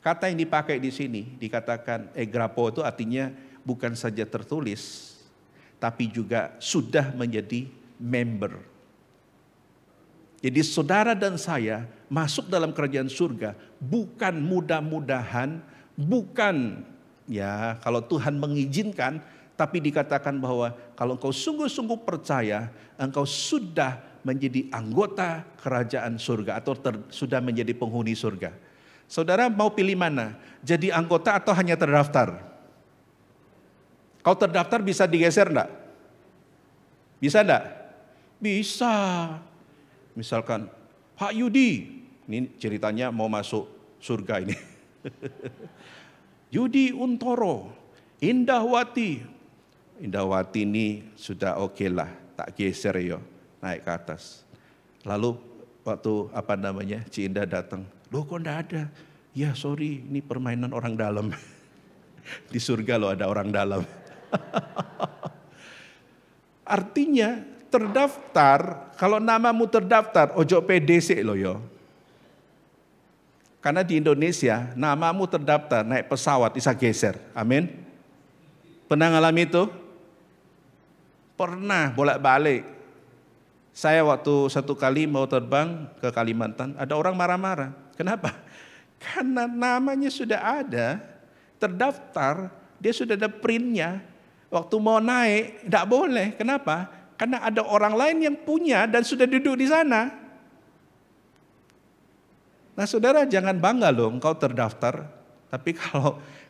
Kata yang dipakai di sini dikatakan egrapo itu artinya bukan saja tertulis, tapi juga sudah menjadi member. Jadi saudara dan saya masuk dalam kerajaan surga bukan mudah-mudahan, bukan ya kalau Tuhan mengizinkan, tapi dikatakan bahwa kalau engkau sungguh-sungguh percaya, engkau sudah menjadi anggota kerajaan surga atau sudah menjadi penghuni surga. Saudara mau pilih mana? Jadi anggota atau hanya terdaftar? Kau terdaftar bisa digeser enggak? Bisa enggak? Bisa. Misalkan, Pak Yudi, ini ceritanya mau masuk surga ini. Yudi Untoro, Indahwati. Indahwati ini sudah oke lah, tak geser yo, naik ke atas. Lalu waktu Ci Indah datang, loh kok enggak ada? Ya sorry, ini permainan orang dalam. Di surga loh ada orang dalam. Artinya terdaftar, kalau namamu terdaftar, ojo PDC loh yo. Karena di Indonesia, namamu terdaftar, naik pesawat, bisa geser. Amin. Pernah ngalami itu? Pernah, bolak-balik. Saya waktu satu kali mau terbang ke Kalimantan, ada orang marah-marah. Kenapa? Karena namanya sudah ada, terdaftar, dia sudah ada printnya. Waktu mau naik, tidak boleh. Kenapa? Karena ada orang lain yang punya dan sudah duduk di sana. Nah saudara jangan bangga loh engkau terdaftar. Tapi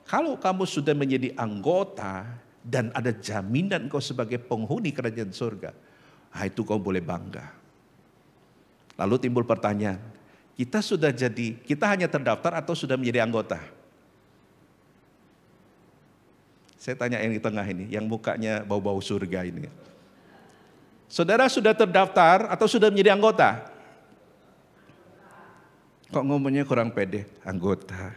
kalau kamu sudah menjadi anggota dan ada jaminan engkau sebagai penghuni kerajaan surga, nah itu kau boleh bangga. Lalu timbul pertanyaan, kita hanya terdaftar atau sudah menjadi anggota? Saya tanya yang di tengah ini, yang mukanya bau-bau surga ini. Saudara sudah terdaftar atau sudah menjadi anggota? Kok ngomongnya kurang pede? Anggota.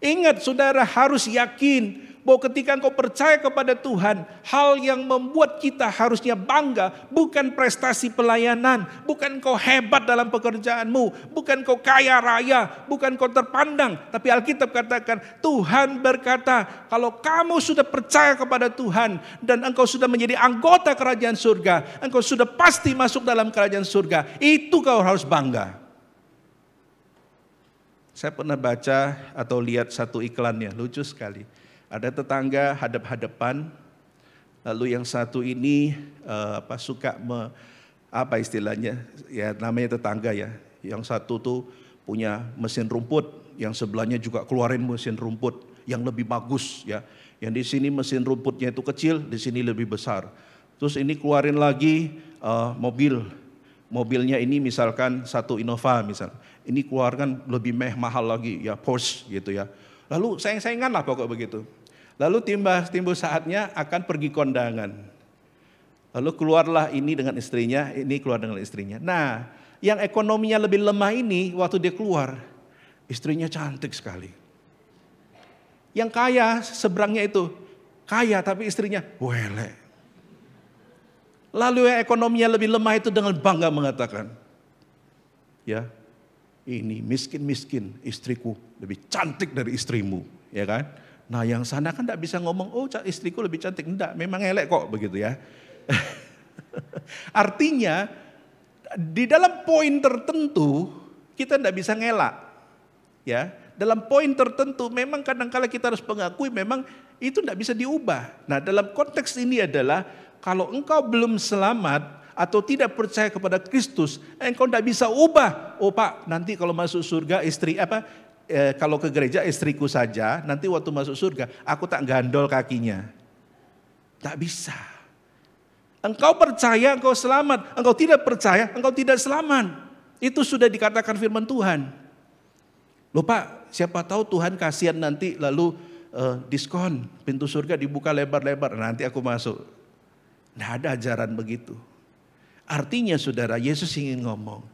Ingat saudara harus yakin bahwa ketika engkau percaya kepada Tuhan, hal yang membuat kita harusnya bangga bukan prestasi pelayanan, bukan engkau hebat dalam pekerjaanmu, bukan engkau kaya raya, bukan engkau terpandang. Tapi Alkitab katakan, Tuhan berkata, kalau kamu sudah percaya kepada Tuhan dan engkau sudah menjadi anggota kerajaan surga, engkau sudah pasti masuk dalam kerajaan surga. Itu kau harus bangga. Saya pernah baca atau lihat satu iklannya, lucu sekali. Ada tetangga hadap-hadapan, lalu yang satu ini suka istilahnya, ya namanya tetangga ya. Yang satu tuh punya mesin rumput, yang sebelahnya juga keluarin mesin rumput yang lebih bagus ya. Yang di sini mesin rumputnya itu kecil, di sini lebih besar. Terus ini keluarin lagi mobilnya ini misalkan satu Innova misal, ini keluarkan lebih mahal lagi ya, Porsche gitu ya. Lalu sayang-sayangan lah pokok begitu. Lalu timbul saatnya akan pergi kondangan. Lalu keluarlah ini dengan istrinya, ini keluar dengan istrinya. Nah, yang ekonominya lebih lemah ini waktu dia keluar, istrinya cantik sekali. Yang kaya seberangnya itu, kaya tapi istrinya welek. Lalu yang ekonominya lebih lemah itu dengan bangga mengatakan, ya ini miskin-miskin istriku lebih cantik dari istrimu, ya kan? Nah yang sana kan tidak bisa ngomong, oh istriku lebih cantik. Enggak, memang elek kok begitu ya. Artinya di dalam poin tertentu kita tidak bisa ngelak. Ya, dalam poin tertentu memang kadang-kala kita harus mengakui memang itu tidak bisa diubah. Nah dalam konteks ini adalah kalau engkau belum selamat atau tidak percaya kepada Kristus, engkau tidak bisa ubah. Oh Pak, nanti kalau masuk surga istri kalau ke gereja istriku saja, nanti waktu masuk surga aku tak gandol kakinya. Tak bisa. Engkau percaya, engkau selamat. Engkau tidak percaya, engkau tidak selamat. Itu sudah dikatakan firman Tuhan. Loh Pak, siapa tahu Tuhan kasihan nanti lalu diskon, pintu surga dibuka lebar-lebar, nanti aku masuk. Tidak ada ajaran begitu. Artinya saudara, Yesus ingin ngomong,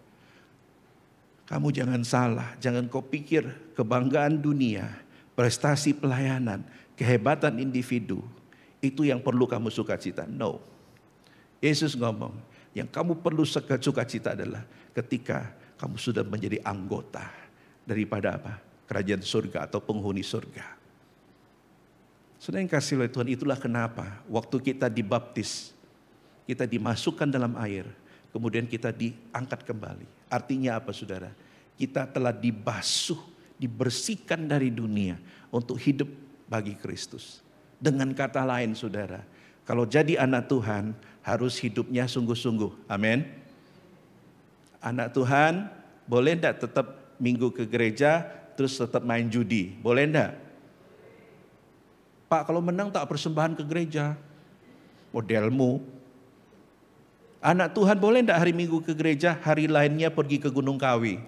kamu jangan salah, jangan kau pikir kebanggaan dunia, prestasi pelayanan, kehebatan individu, itu yang perlu kamu sukacita. No. Yesus ngomong, yang kamu perlu sukacita adalah ketika kamu sudah menjadi anggota daripada apa? Kerajaan surga atau penghuni surga. Saudara yang kasih oleh Tuhan, itulah kenapa waktu kita dibaptis, kita dimasukkan dalam air, kemudian kita diangkat kembali. Artinya apa saudara? Kita telah dibasuh, dibersihkan dari dunia untuk hidup bagi Kristus. Dengan kata lain saudara, kalau jadi anak Tuhan harus hidupnya sungguh-sungguh. Amin. Anak Tuhan boleh enggak tetap minggu ke gereja terus tetap main judi? Boleh enggak? Pak, kalau menang tak persembahan ke gereja. Modelmu. Anak Tuhan boleh enggak hari Minggu ke gereja, hari lainnya pergi ke Gunung Kawi?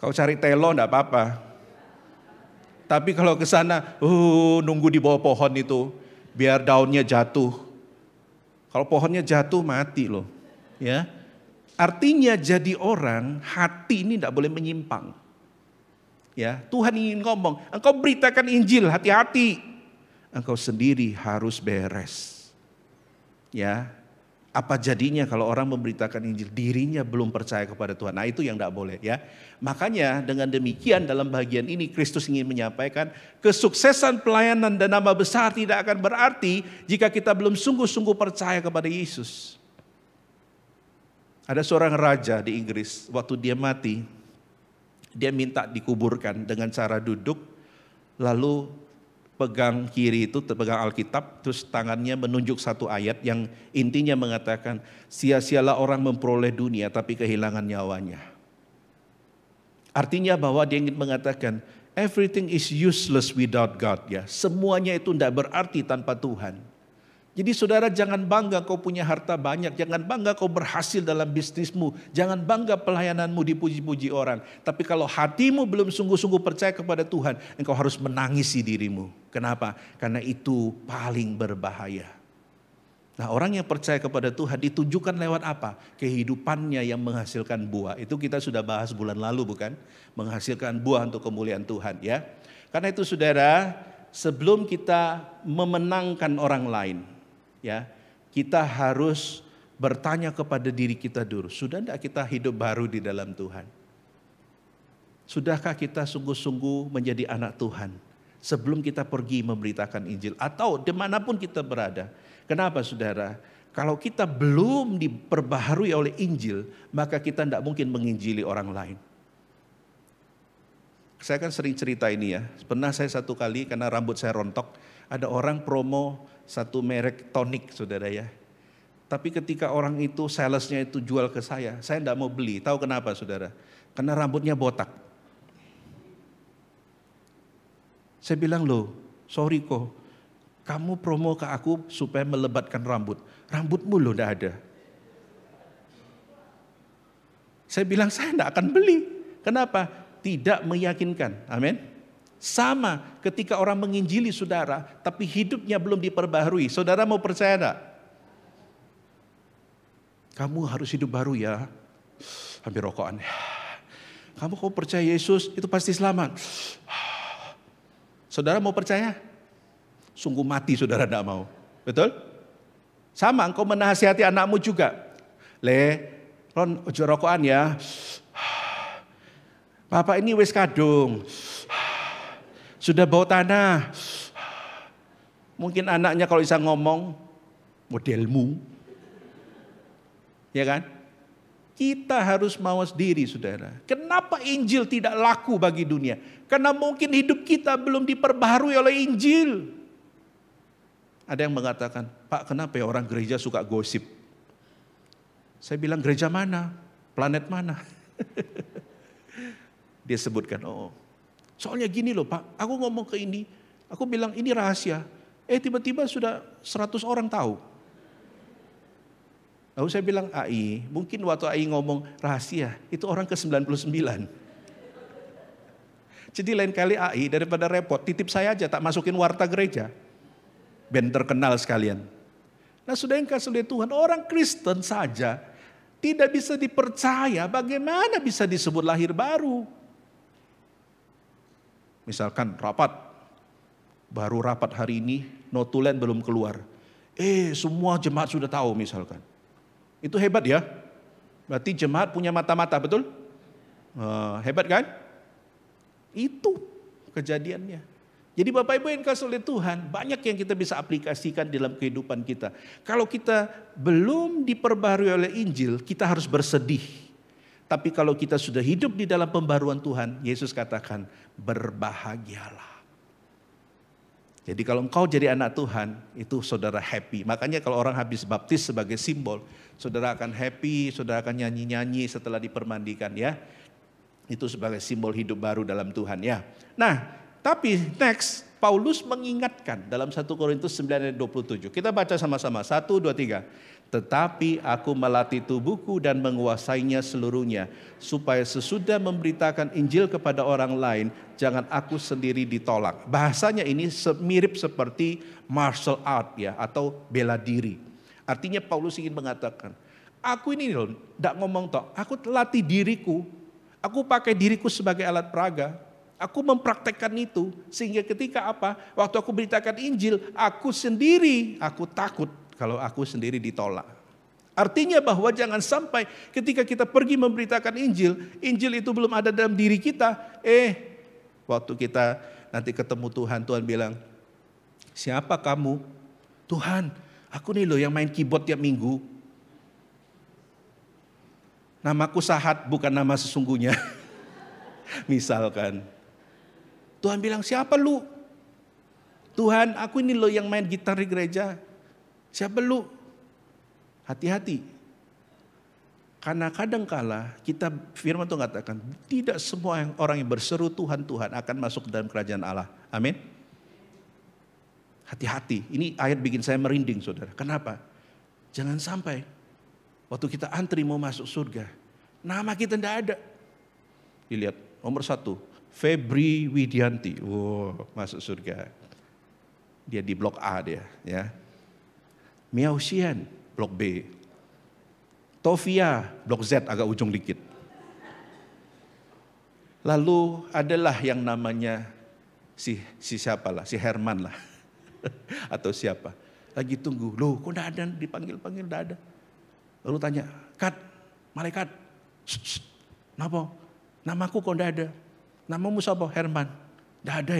Kau cari telo enggak apa-apa. Tapi kalau ke sana, nunggu di bawah pohon itu, biar daunnya jatuh. Kalau pohonnya jatuh mati loh. Ya, artinya jadi orang, hati ini enggak boleh menyimpang. Ya, Tuhan ingin ngomong, engkau beritakan Injil, hati-hati. Engkau sendiri harus beres. Ya, apa jadinya kalau orang memberitakan Injil, dirinya belum percaya kepada Tuhan. Nah itu yang tidak boleh ya. Makanya dengan demikian dalam bagian ini Kristus ingin menyampaikan kesuksesan pelayanan dan nama besar tidak akan berarti jika kita belum sungguh-sungguh percaya kepada Yesus. Ada seorang raja di Inggris, waktu dia mati, dia minta dikuburkan dengan cara duduk, lalu pegang kiri itu, pegang Alkitab, terus tangannya menunjuk satu ayat yang intinya mengatakan, sia-sialah orang memperoleh dunia tapi kehilangan nyawanya. Artinya bahwa dia ingin mengatakan, everything is useless without God. Ya, semuanya itu tidak berarti tanpa Tuhan. Jadi saudara jangan bangga kau punya harta banyak, jangan bangga kau berhasil dalam bisnismu, jangan bangga pelayananmu dipuji-puji orang. Tapi kalau hatimu belum sungguh-sungguh percaya kepada Tuhan, engkau harus menangisi dirimu. Kenapa? Karena itu paling berbahaya. Nah, orang yang percaya kepada Tuhan ditunjukkan lewat apa? Kehidupannya yang menghasilkan buah. Itu kita sudah bahas bulan lalu bukan? Menghasilkan buah untuk kemuliaan Tuhan ya. Karena itu saudara, sebelum kita memenangkan orang lain, ya, kita harus bertanya kepada diri kita dulu, sudah tidak kita hidup baru di dalam Tuhan? Sudahkah kita sungguh-sungguh menjadi anak Tuhan sebelum kita pergi memberitakan Injil atau dimanapun kita berada? Kenapa saudara? Kalau kita belum diperbaharui oleh Injil, maka kita tidak mungkin menginjili orang lain. Saya kan sering cerita ini ya, pernah saya satu kali karena rambut saya rontok, ada orang promo satu merek tonik saudara ya. Tapi ketika orang itu, salesnya itu jual ke saya tidak mau beli. Tahu kenapa saudara? Karena rambutnya botak. Saya bilang loh, sorry kok, kamu promo ke aku supaya melebatkan rambut. Rambutmu loh tidak ada. Saya bilang saya tidak akan beli. Kenapa? Tidak meyakinkan. Amin. Sama ketika orang menginjili saudara, tapi hidupnya belum diperbaharui. Saudara mau percaya enggak? Kamu harus hidup baru ya. Hampir rokokan. Kamu percaya Yesus, itu pasti selamat. Saudara mau percaya? Sungguh mati saudara enggak mau. Betul? Sama, engkau menasihati anakmu juga. Ron, ojo rokokan ya. Bapak ini wis kadung. Sudah bau tanah. Mungkin anaknya kalau bisa ngomong, modelmu. Ya kan? Kita harus mawas diri saudara. Kenapa Injil tidak laku bagi dunia? Karena mungkin hidup kita belum diperbaharui oleh Injil. Ada yang mengatakan, Pak kenapa ya orang gereja suka gosip? Saya bilang gereja mana? Planet mana? Dia sebutkan, oh soalnya gini loh Pak, aku ngomong ke ini, aku bilang ini rahasia. Tiba-tiba sudah 100 orang tahu. Lalu saya bilang, AI, mungkin waktu AI ngomong rahasia, itu orang ke-99. Jadi lain kali AI daripada repot, titip saya aja, tak masukin warta gereja. Ben terkenal sekalian. Nah sudah yang kasih oleh Tuhan, orang Kristen saja tidak bisa dipercaya, bagaimana bisa disebut lahir baru. Misalkan baru rapat hari ini, notulen belum keluar. Semua jemaat sudah tahu misalkan. Itu hebat ya. Berarti jemaat punya mata-mata, betul? Hebat kan? Itu kejadiannya. Jadi Bapak Ibu yang dikasihi oleh Tuhan, banyak yang kita bisa aplikasikan dalam kehidupan kita. Kalau kita belum diperbarui oleh Injil, kita harus bersedih. Tapi kalau kita sudah hidup di dalam pembaruan Tuhan, Yesus katakan, berbahagialah. Jadi kalau engkau jadi anak Tuhan, itu saudara happy. Makanya kalau orang habis baptis sebagai simbol, saudara akan happy, saudara akan nyanyi-nyanyi setelah dipermandikan ya. Itu sebagai simbol hidup baru dalam Tuhan ya. Nah, tapi next, Paulus mengingatkan dalam 1 Korintus 9 ayat 27. Kita baca sama-sama, 1, 2, 3. Tetapi aku melatih tubuhku dan menguasainya seluruhnya, supaya sesudah memberitakan Injil kepada orang lain, jangan aku sendiri ditolak. Bahasanya ini mirip seperti martial art ya, atau bela diri. Artinya Paulus ingin mengatakan, aku ini loh, tidak ngomong toh, aku latih diriku, aku pakai diriku sebagai alat peraga, aku mempraktekkan itu, sehingga ketika apa, waktu aku beritakan Injil, aku sendiri, aku takut kalau aku sendiri ditolak. Artinya bahwa jangan sampai ketika kita pergi memberitakan Injil, Injil itu belum ada dalam diri kita. Waktu kita nanti ketemu Tuhan, Tuhan bilang, siapa kamu? Tuhan, aku nih loh yang main keyboard tiap minggu. Namaku Sahat, bukan nama sesungguhnya. Misalkan. Tuhan bilang, siapa lu? Tuhan, aku ini loh yang main gitar di gereja. Siapa lu? Hati-hati. Karena kadangkala kita firman Tuhan katakan, tidak semua orang yang berseru Tuhan, Tuhan akan masuk ke dalam kerajaan Allah. Amin. Hati-hati. Ini ayat bikin saya merinding saudara. Kenapa? Jangan sampai waktu kita antri mau masuk surga, nama kita tidak ada. Dilihat nomor 1, Febri Widianti. Masuk surga. Dia di blok A dia ya. Miausian, blok B. Tovia, blok Z agak ujung dikit. Lalu adalah yang namanya si siapa lah, si Herman lah. Atau siapa. Lagi tunggu, loh kok enggak ada, dipanggil-panggil enggak ada. Lalu tanya, malaikat, kenapa? Namaku kok enggak ada. Namamu siapa? Herman. Enggak ada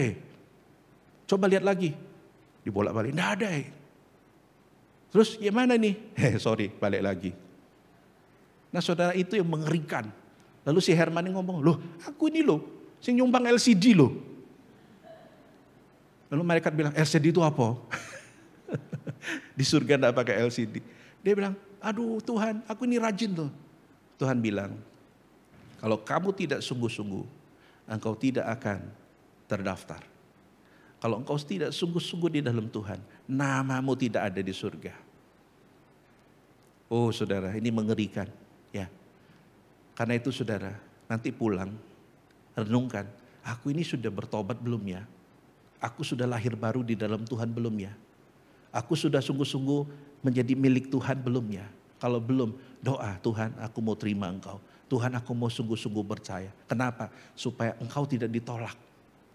Coba lihat lagi. Dibolak-balik, enggak ada Terus gimana nih? Sorry, balik lagi. Nah saudara, itu yang mengerikan. Lalu si Herman ini ngomong, loh aku ini loh, sing nyumbang LCD loh. Lalu malaikat bilang, LCD itu apa? Di surga enggak pakai LCD. Dia bilang, aduh Tuhan, aku ini rajin loh. Tuhan bilang, kalau kamu tidak sungguh-sungguh, engkau tidak akan terdaftar. Kalau engkau tidak sungguh-sungguh di dalam Tuhan, namamu tidak ada di surga. Oh saudara, ini mengerikan ya. Karena itu saudara, nanti pulang, renungkan, aku ini sudah bertobat belum ya? Aku sudah lahir baru di dalam Tuhan belum ya? Aku sudah sungguh-sungguh menjadi milik Tuhan belum ya? Kalau belum, doa, Tuhan aku mau terima engkau. Tuhan aku mau sungguh-sungguh percaya. Kenapa? Supaya engkau tidak ditolak.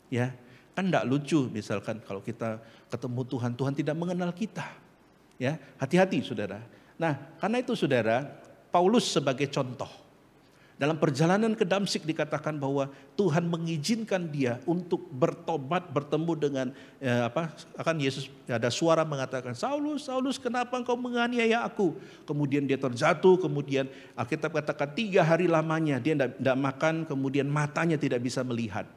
Ya, kan enggak lucu misalkan kalau kita ketemu Tuhan, Tuhan tidak mengenal kita. Ya, hati-hati saudara. Nah, karena itu saudara, Paulus sebagai contoh. Dalam perjalanan ke Damsyik dikatakan bahwa Tuhan mengizinkan dia untuk bertobat, bertemu dengan akan Yesus, ada suara mengatakan, Saulus, Saulus, kenapa engkau menganiaya aku? Kemudian dia terjatuh, kemudian Alkitab katakan 3 hari lamanya dia tidak makan, kemudian matanya tidak bisa melihat.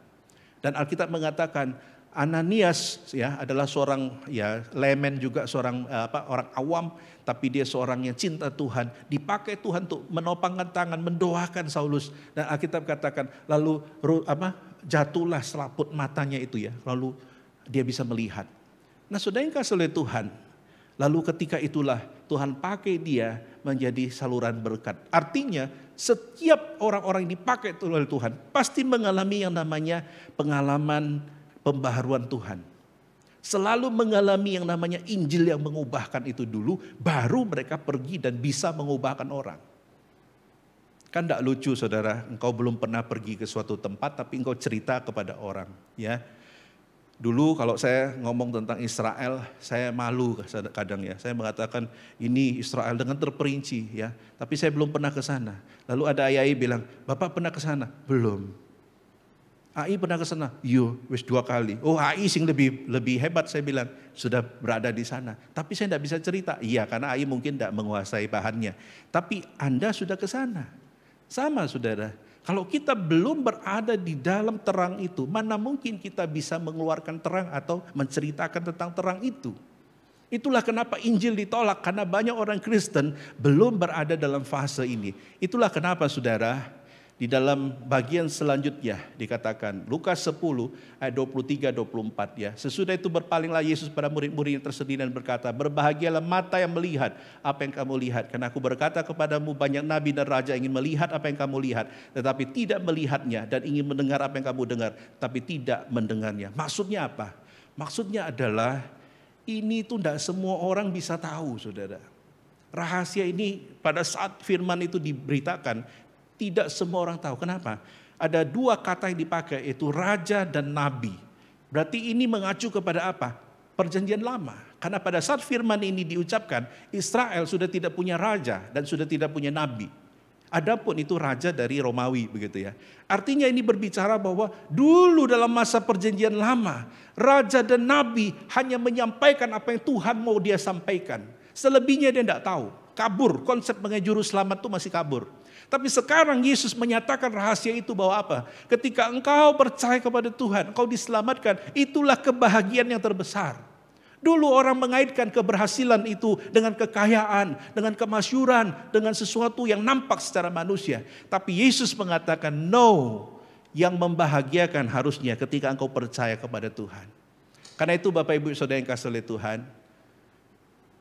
Dan Alkitab mengatakan, Ananias ya adalah seorang ya layman juga, seorang orang awam, tapi dia seorang yang cinta Tuhan, dipakai Tuhan untuk menopangkan tangan, mendoakan Saulus. Dan Alkitab katakan lalu jatuhlah selaput matanya itu ya, lalu dia bisa melihat. Nah, saudara yang kasih oleh Tuhan, lalu ketika itulah Tuhan pakai dia menjadi saluran berkat. Artinya setiap orang-orang yang dipakai oleh Tuhan pasti mengalami yang namanya pengalaman pembaharuan Tuhan. Selalu mengalami yang namanya Injil yang mengubahkan itu dulu, baru mereka pergi dan bisa mengubahkan orang. Kan tidak lucu saudara, engkau belum pernah pergi ke suatu tempat tapi engkau cerita kepada orang. Ya, dulu kalau saya ngomong tentang Israel, saya malu kadang ya. Saya mengatakan ini Israel dengan terperinci ya, tapi saya belum pernah ke sana. Lalu ada ayah bilang, Bapak pernah ke sana? Belum. AI pernah ke sana? Yo, wis 2 kali. Oh, AI sing lebih hebat, saya bilang, sudah berada di sana. Tapi saya tidak bisa cerita. Iya, karena AI mungkin tidak menguasai bahannya. Tapi Anda sudah ke sana. Sama saudara. Kalau kita belum berada di dalam terang itu, mana mungkin kita bisa mengeluarkan terang atau menceritakan tentang terang itu. Itulah kenapa Injil ditolak, karena banyak orang Kristen belum berada dalam fase ini. Itulah kenapa saudara, di dalam bagian selanjutnya dikatakan Lukas 10 ayat 23-24 ya. Sesudah itu berpalinglah Yesus pada murid-murid yang tersedih dan berkata, berbahagialah mata yang melihat apa yang kamu lihat. Karena aku berkata kepadamu, banyak nabi dan raja ingin melihat apa yang kamu lihat, tetapi tidak melihatnya, dan ingin mendengar apa yang kamu dengar, tapi tidak mendengarnya. Maksudnya apa? Maksudnya adalah ini tuh tidak semua orang bisa tahu saudara. Rahasia ini pada saat firman itu diberitakan, tidak semua orang tahu. Kenapa? Ada 2 kata yang dipakai, yaitu raja dan nabi. Berarti ini mengacu kepada apa? Perjanjian lama. Karena pada saat firman ini diucapkan, Israel sudah tidak punya raja dan sudah tidak punya nabi. Adapun itu raja dari Romawi begitu ya. Artinya ini berbicara bahwa dulu dalam masa perjanjian lama, raja dan nabi hanya menyampaikan apa yang Tuhan mau dia sampaikan. Selebihnya dia tidak tahu. Kabur, konsep mengenai juru selamat itu masih kabur. Tapi sekarang Yesus menyatakan rahasia itu bahwa apa? Ketika engkau percaya kepada Tuhan, engkau diselamatkan, itulah kebahagiaan yang terbesar. Dulu orang mengaitkan keberhasilan itu dengan kekayaan, dengan kemasyhuran, dengan sesuatu yang nampak secara manusia. Tapi Yesus mengatakan, no, yang membahagiakan harusnya ketika engkau percaya kepada Tuhan. Karena itu Bapak Ibu Saudara yang kasih oleh Tuhan,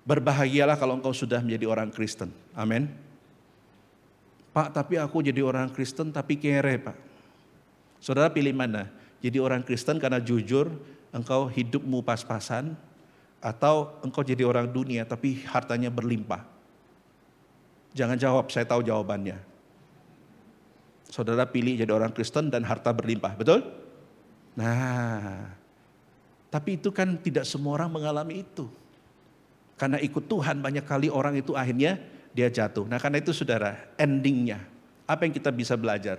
berbahagialah kalau engkau sudah menjadi orang Kristen. Amin. Pak, tapi aku jadi orang Kristen tapi kere Pak. Saudara pilih mana? Jadi orang Kristen karena jujur, engkau hidupmu pas-pasan, atau engkau jadi orang dunia tapi hartanya berlimpah? Jangan jawab, saya tahu jawabannya. Saudara pilih jadi orang Kristen dan harta berlimpah, betul? Nah, tapi itu kan tidak semua orang mengalami itu. Karena ikut Tuhan banyak kali orang itu akhirnya dia jatuh. Nah karena itu saudara, endingnya apa yang kita bisa belajar?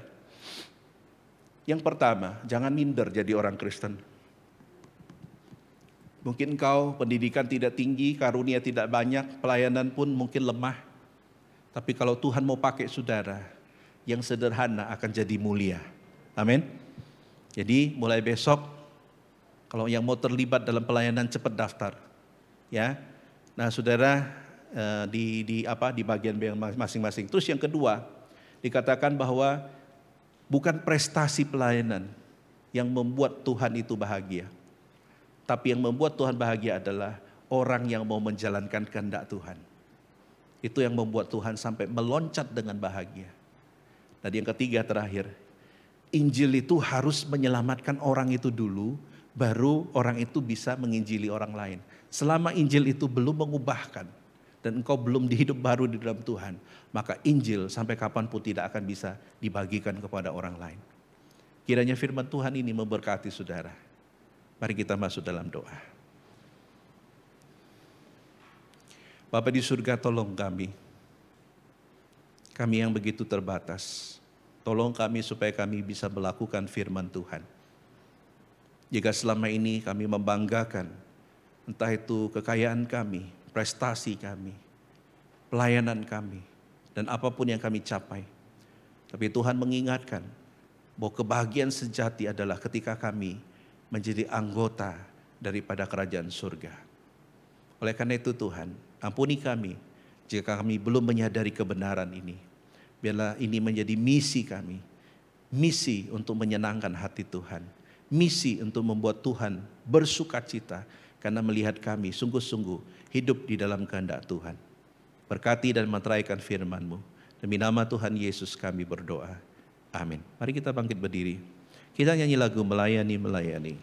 Yang pertama, jangan minder jadi orang Kristen. Mungkin kau pendidikan tidak tinggi, karunia tidak banyak, pelayanan pun mungkin lemah. Tapi kalau Tuhan mau pakai saudara, yang sederhana akan jadi mulia. Amin. Jadi mulai besok, kalau yang mau terlibat dalam pelayanan cepat daftar. Ya. Nah saudara, di bagian masing-masing. Terus yang kedua, dikatakan bahwa bukan prestasi pelayanan yang membuat Tuhan itu bahagia. Tapi yang membuat Tuhan bahagia adalah orang yang mau menjalankan kehendak Tuhan. Itu yang membuat Tuhan sampai meloncat dengan bahagia. Dan yang ketiga terakhir, Injil itu harus menyelamatkan orang itu dulu, baru orang itu bisa menginjili orang lain. Selama Injil itu belum mengubahkan, dan engkau belum dihidup baru di dalam Tuhan, maka Injil sampai kapanpun tidak akan bisa dibagikan kepada orang lain. Kiranya firman Tuhan ini memberkati saudara. Mari kita masuk dalam doa. Bapa di surga, tolong kami yang begitu terbatas. Tolong kami supaya kami bisa melakukan firman Tuhan. Jika selama ini kami membanggakan, entah itu kekayaan kami, prestasi kami, pelayanan kami, dan apapun yang kami capai. Tapi Tuhan mengingatkan bahwa kebahagiaan sejati adalah ketika kami menjadi anggota daripada kerajaan surga. Oleh karena itu Tuhan, ampuni kami jika kami belum menyadari kebenaran ini. Biarlah ini menjadi misi kami, misi untuk menyenangkan hati Tuhan, misi untuk membuat Tuhan bersukacita karena melihat kami sungguh-sungguh hidup di dalam kehendak Tuhan. Berkati dan meteraikan firman-Mu. Demi nama Tuhan Yesus kami berdoa. Amin. Mari kita bangkit berdiri. Kita nyanyi lagu Melayani, Melayani.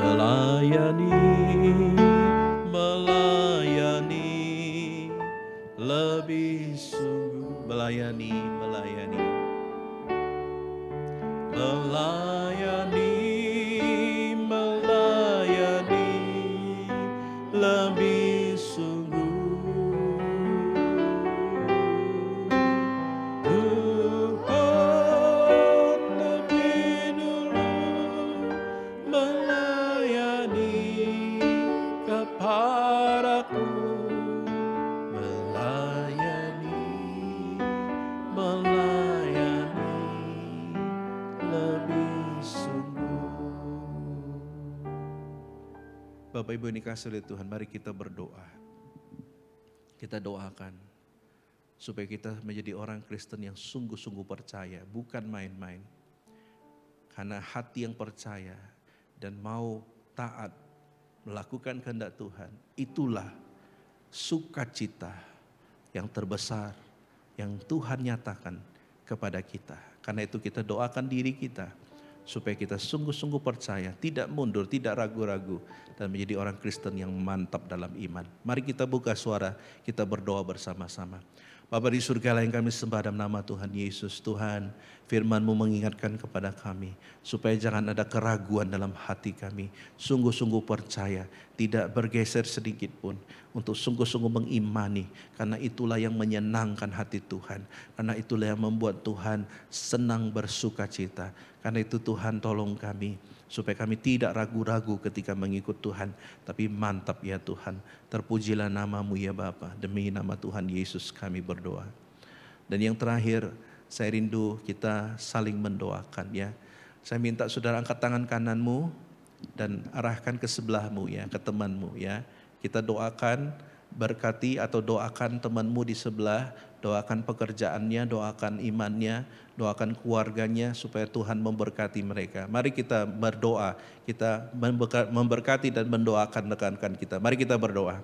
Melayani, melayani, lebih sungguh. Melayani, melayani. Melayani, melayani, lebih sungguh. Tuhan lebih dulu melayani kepadaku. Melayani, melayani, lebih sungguh. Bapak Ibu yang dikasihi oleh Tuhan, mari kita berdoa. Kita doakan supaya kita menjadi orang Kristen yang sungguh-sungguh percaya, bukan main-main. Karena hati yang percaya dan mau taat melakukan kehendak Tuhan, itulah sukacita yang terbesar yang Tuhan nyatakan kepada kita. Karena itu kita doakan diri kita supaya kita sungguh-sungguh percaya, tidak mundur, tidak ragu-ragu, dan menjadi orang Kristen yang mantap dalam iman. Mari kita buka suara, kita berdoa bersama-sama. Bapa di surga yang kami sembah dalam nama Tuhan Yesus. Tuhan, firman-Mu mengingatkan kepada kami supaya jangan ada keraguan dalam hati kami. Sungguh-sungguh percaya, tidak bergeser sedikit pun untuk sungguh-sungguh mengimani. Karena itulah yang menyenangkan hati Tuhan. Karena itulah yang membuat Tuhan senang bersuka cita. Karena itu Tuhan tolong kami supaya kami tidak ragu-ragu ketika mengikut Tuhan, tapi mantap ya Tuhan. Terpujilah nama-Mu ya Bapa. Demi nama Tuhan Yesus kami berdoa. Dan yang terakhir, saya rindu kita saling mendoakan ya. Saya minta saudara angkat tangan kananmu dan arahkan ke sebelahmu ya, ke temanmu ya. Kita doakan, berkati atau doakan temanmu di sebelah, doakan pekerjaannya, doakan imannya, doakan keluarganya supaya Tuhan memberkati mereka. Mari kita berdoa, kita memberkati dan mendoakan rekan-rekan kita. Mari kita berdoa.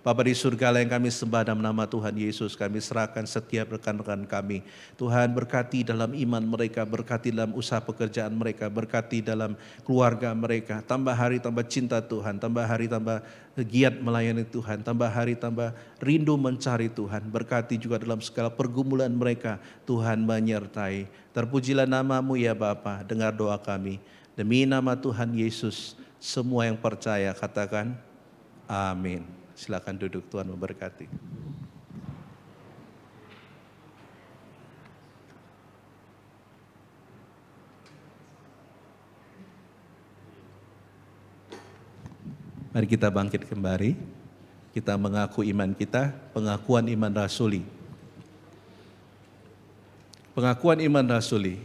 Bapa di surga yang kami sembah dalam nama Tuhan Yesus, kami serahkan setiap rekan-rekan kami. Tuhan berkati dalam iman mereka, berkati dalam usaha pekerjaan mereka, berkati dalam keluarga mereka. Tambah hari tambah cinta Tuhan, tambah hari tambah giat melayani Tuhan, tambah hari tambah rindu mencari Tuhan. Berkati juga dalam segala pergumulan mereka, Tuhan menyertai. Terpujilah nama-Mu ya Bapa, dengar doa kami. Demi nama Tuhan Yesus, semua yang percaya katakan amin. Silakan duduk, Tuhan memberkati. Mari kita bangkit kembali. Kita mengaku iman kita, pengakuan iman rasuli. Pengakuan iman rasuli.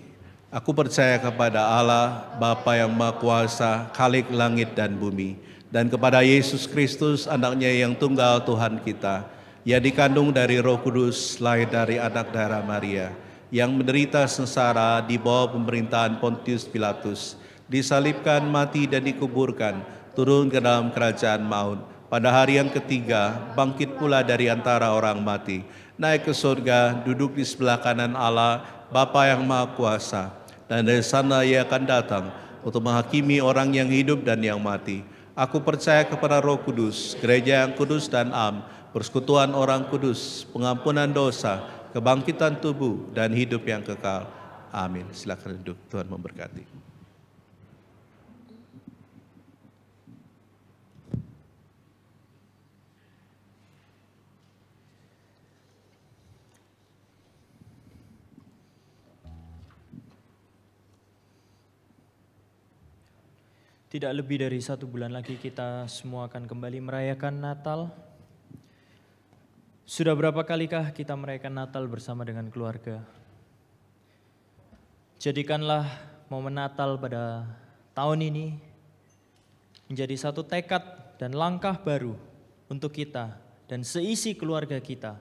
Aku percaya kepada Allah, Bapa yang Maha Kuasa, Khalik langit dan bumi, dan kepada Yesus Kristus, anaknya yang tunggal Tuhan kita, yang dikandung dari Roh Kudus, lahir dari anak darah Maria, yang menderita sengsara di bawah pemerintahan Pontius Pilatus, disalibkan, mati dan dikuburkan, turun ke dalam kerajaan maut, pada hari yang ketiga bangkit pula dari antara orang mati, naik ke surga, duduk di sebelah kanan Allah, Bapa yang Maha Kuasa, dan dari sana Ia akan datang untuk menghakimi orang yang hidup dan yang mati. Aku percaya kepada Roh Kudus, gereja yang kudus dan am, persekutuan orang kudus, pengampunan dosa, kebangkitan tubuh, dan hidup yang kekal. Amin. Silakan duduk, Tuhan memberkati. Tidak lebih dari 1 bulan lagi kita semua akan kembali merayakan Natal. Sudah berapa kalikah kita merayakan Natal bersama dengan keluarga? Jadikanlah momen Natal pada tahun ini menjadi satu tekad dan langkah baru untuk kita dan seisi keluarga kita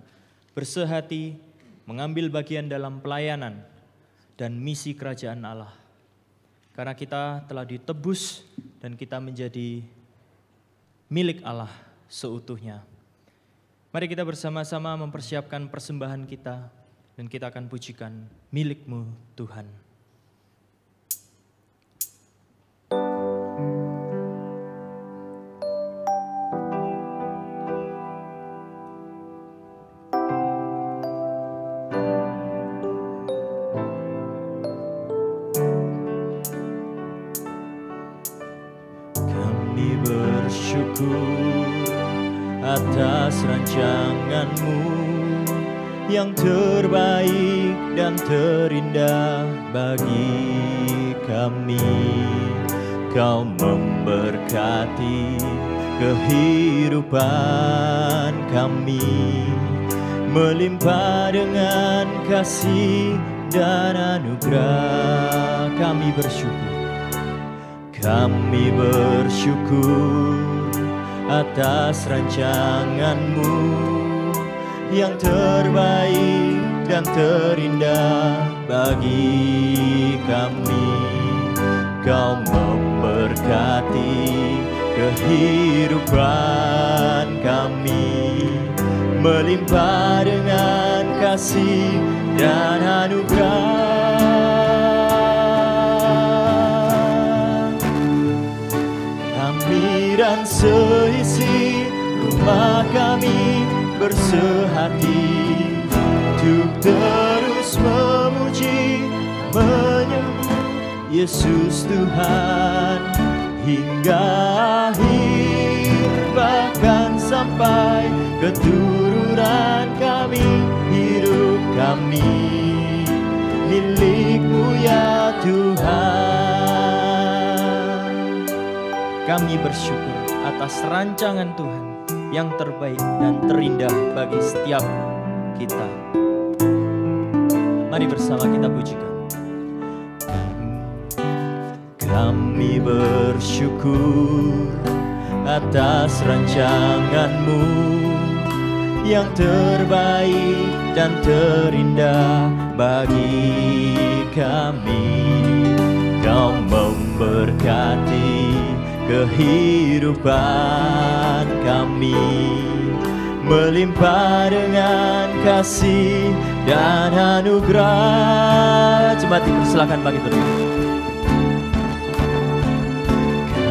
bersehati mengambil bagian dalam pelayanan dan misi kerajaan Allah. Karena kita telah ditebus dan kita menjadi milik Allah seutuhnya. Mari kita bersama-sama mempersiapkan persembahan kita dan kita akan pujikan milik-Mu Tuhan. Kami bersyukur atas rancangan-Mu yang terbaik dan terindah bagi kami. Kau memberkati kehidupan kami, melimpah dengan kasih dan anugerah. Kami bersyukur atas rancangan-Mu yang terbaik dan terindah bagi kami. Kau memberkati kehidupan kami, melimpah dengan kasih dan anugerah. Kami dan seisi rumah kami bersehati untuk terus memuji, menyembah Yesus Tuhan hingga akhir, bahkan sampai keturunan kami. Hidup kami milik-Mu ya Tuhan. Kami bersyukur atas rancangan Tuhan yang terbaik dan terindah bagi setiap kita. Mari bersama kita pujikan. Kami bersyukur atas rancangan-Mu yang terbaik dan terindah bagi kami. Kau memberkati kehidupan kami, melimpah dengan kasih dan anugerah. Jemaat dipersilakan bangkit berdiri.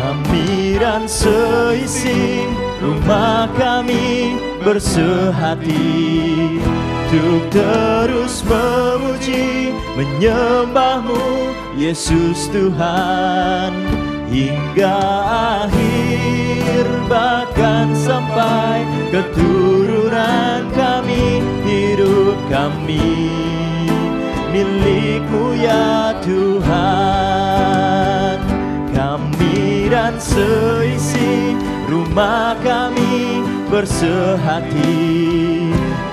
Kami dan seisi rumah kami bersehati untuk terus memuji, menyembah-Mu Yesus Tuhan hingga akhir, bahkan sampai keturunan kami. Hidup kami milik-Mu ya Tuhan. Kami dan seisi rumah kami bersehati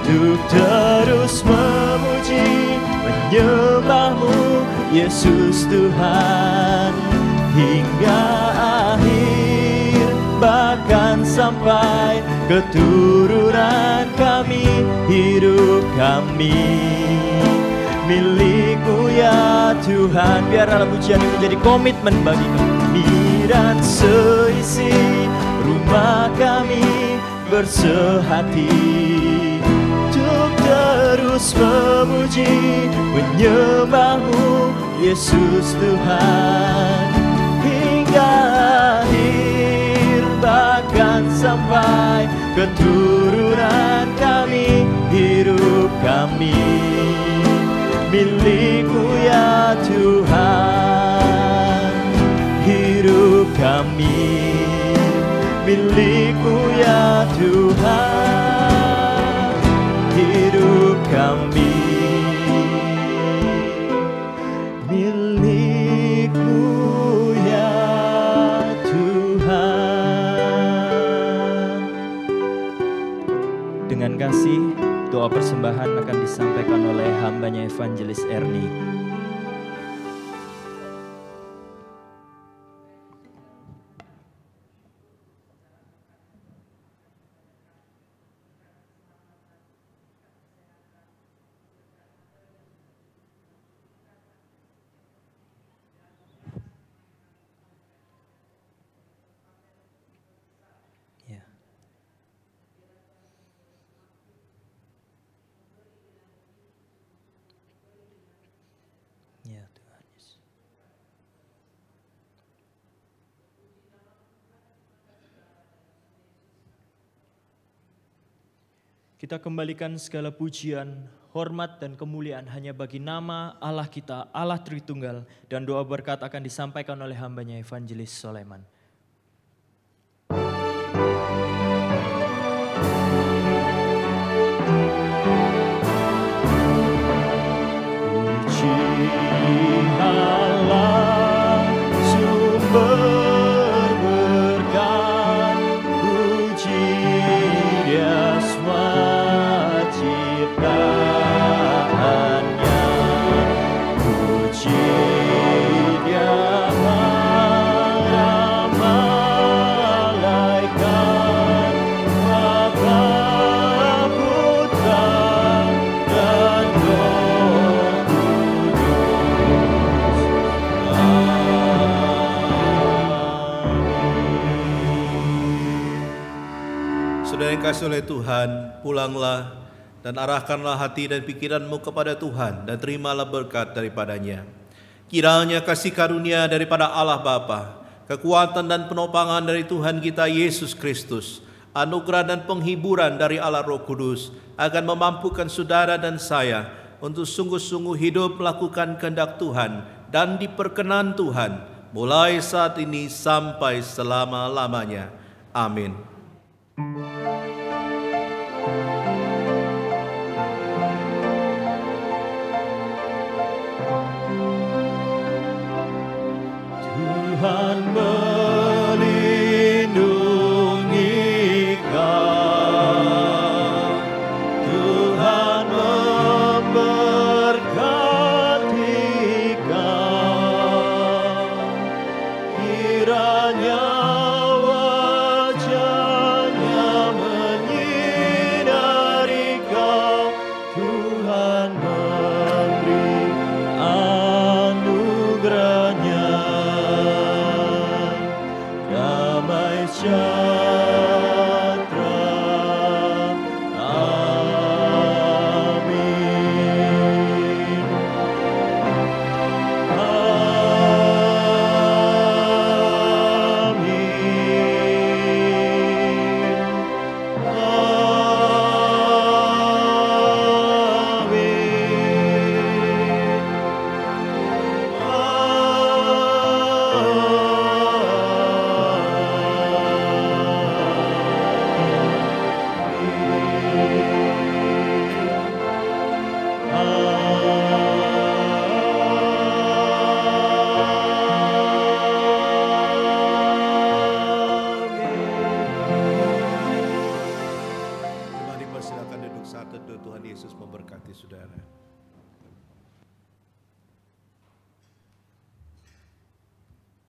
untuk terus memuji, menyembah-Mu Yesus Tuhan hingga akhir, bahkan sampai keturunan kami. Hidup kami milik-Mu ya Tuhan. Biarlah pujian ini menjadi komitmen bagi kami dan seisi rumah kami bersehati untuk terus memuji, menyembah-Mu Yesus Tuhan hingga akhir, bahkan sampai keturunan kami. Hidup kami milik-Mu ya Tuhan. Hidup kami milik-Mu ya Tuhan. Hidup kami milik-Mu ya Tuhan. Dengan kasih, doa persembahan akan disampaikan oleh hambanya Evangelis Erni. Kita kembalikan segala pujian, hormat dan kemuliaan hanya bagi nama Allah kita, Allah Tritunggal. Dan doa berkat akan disampaikan oleh hambanya Evangelis Soleman. Puji Allah sumber berkat, puji Dia ciptaannya, puji Dia para malaikat, Bapa, Putra, dan Roh Kudus. Saudara yang kasih oleh Tuhan, pulanglah dan arahkanlah hati dan pikiranmu kepada Tuhan dan terimalah berkat daripadanya. Kiranya kasih karunia daripada Allah Bapa, kekuatan dan penopangan dari Tuhan kita Yesus Kristus, anugerah dan penghiburan dari Allah Roh Kudus akan memampukan saudara dan saya untuk sungguh-sungguh hidup melakukan kehendak Tuhan dan diperkenan Tuhan mulai saat ini sampai selama-lamanya. Amin. Tuhan melindungi kau, Tuhan memberkati kau, kiranya wajah-Nya menyinari kau, Tuhan memberi anugerah-Nya. Damai sejahtera, amin. Mari persilakan duduk saat teduh. Tuhan Yesus memberkati saudara.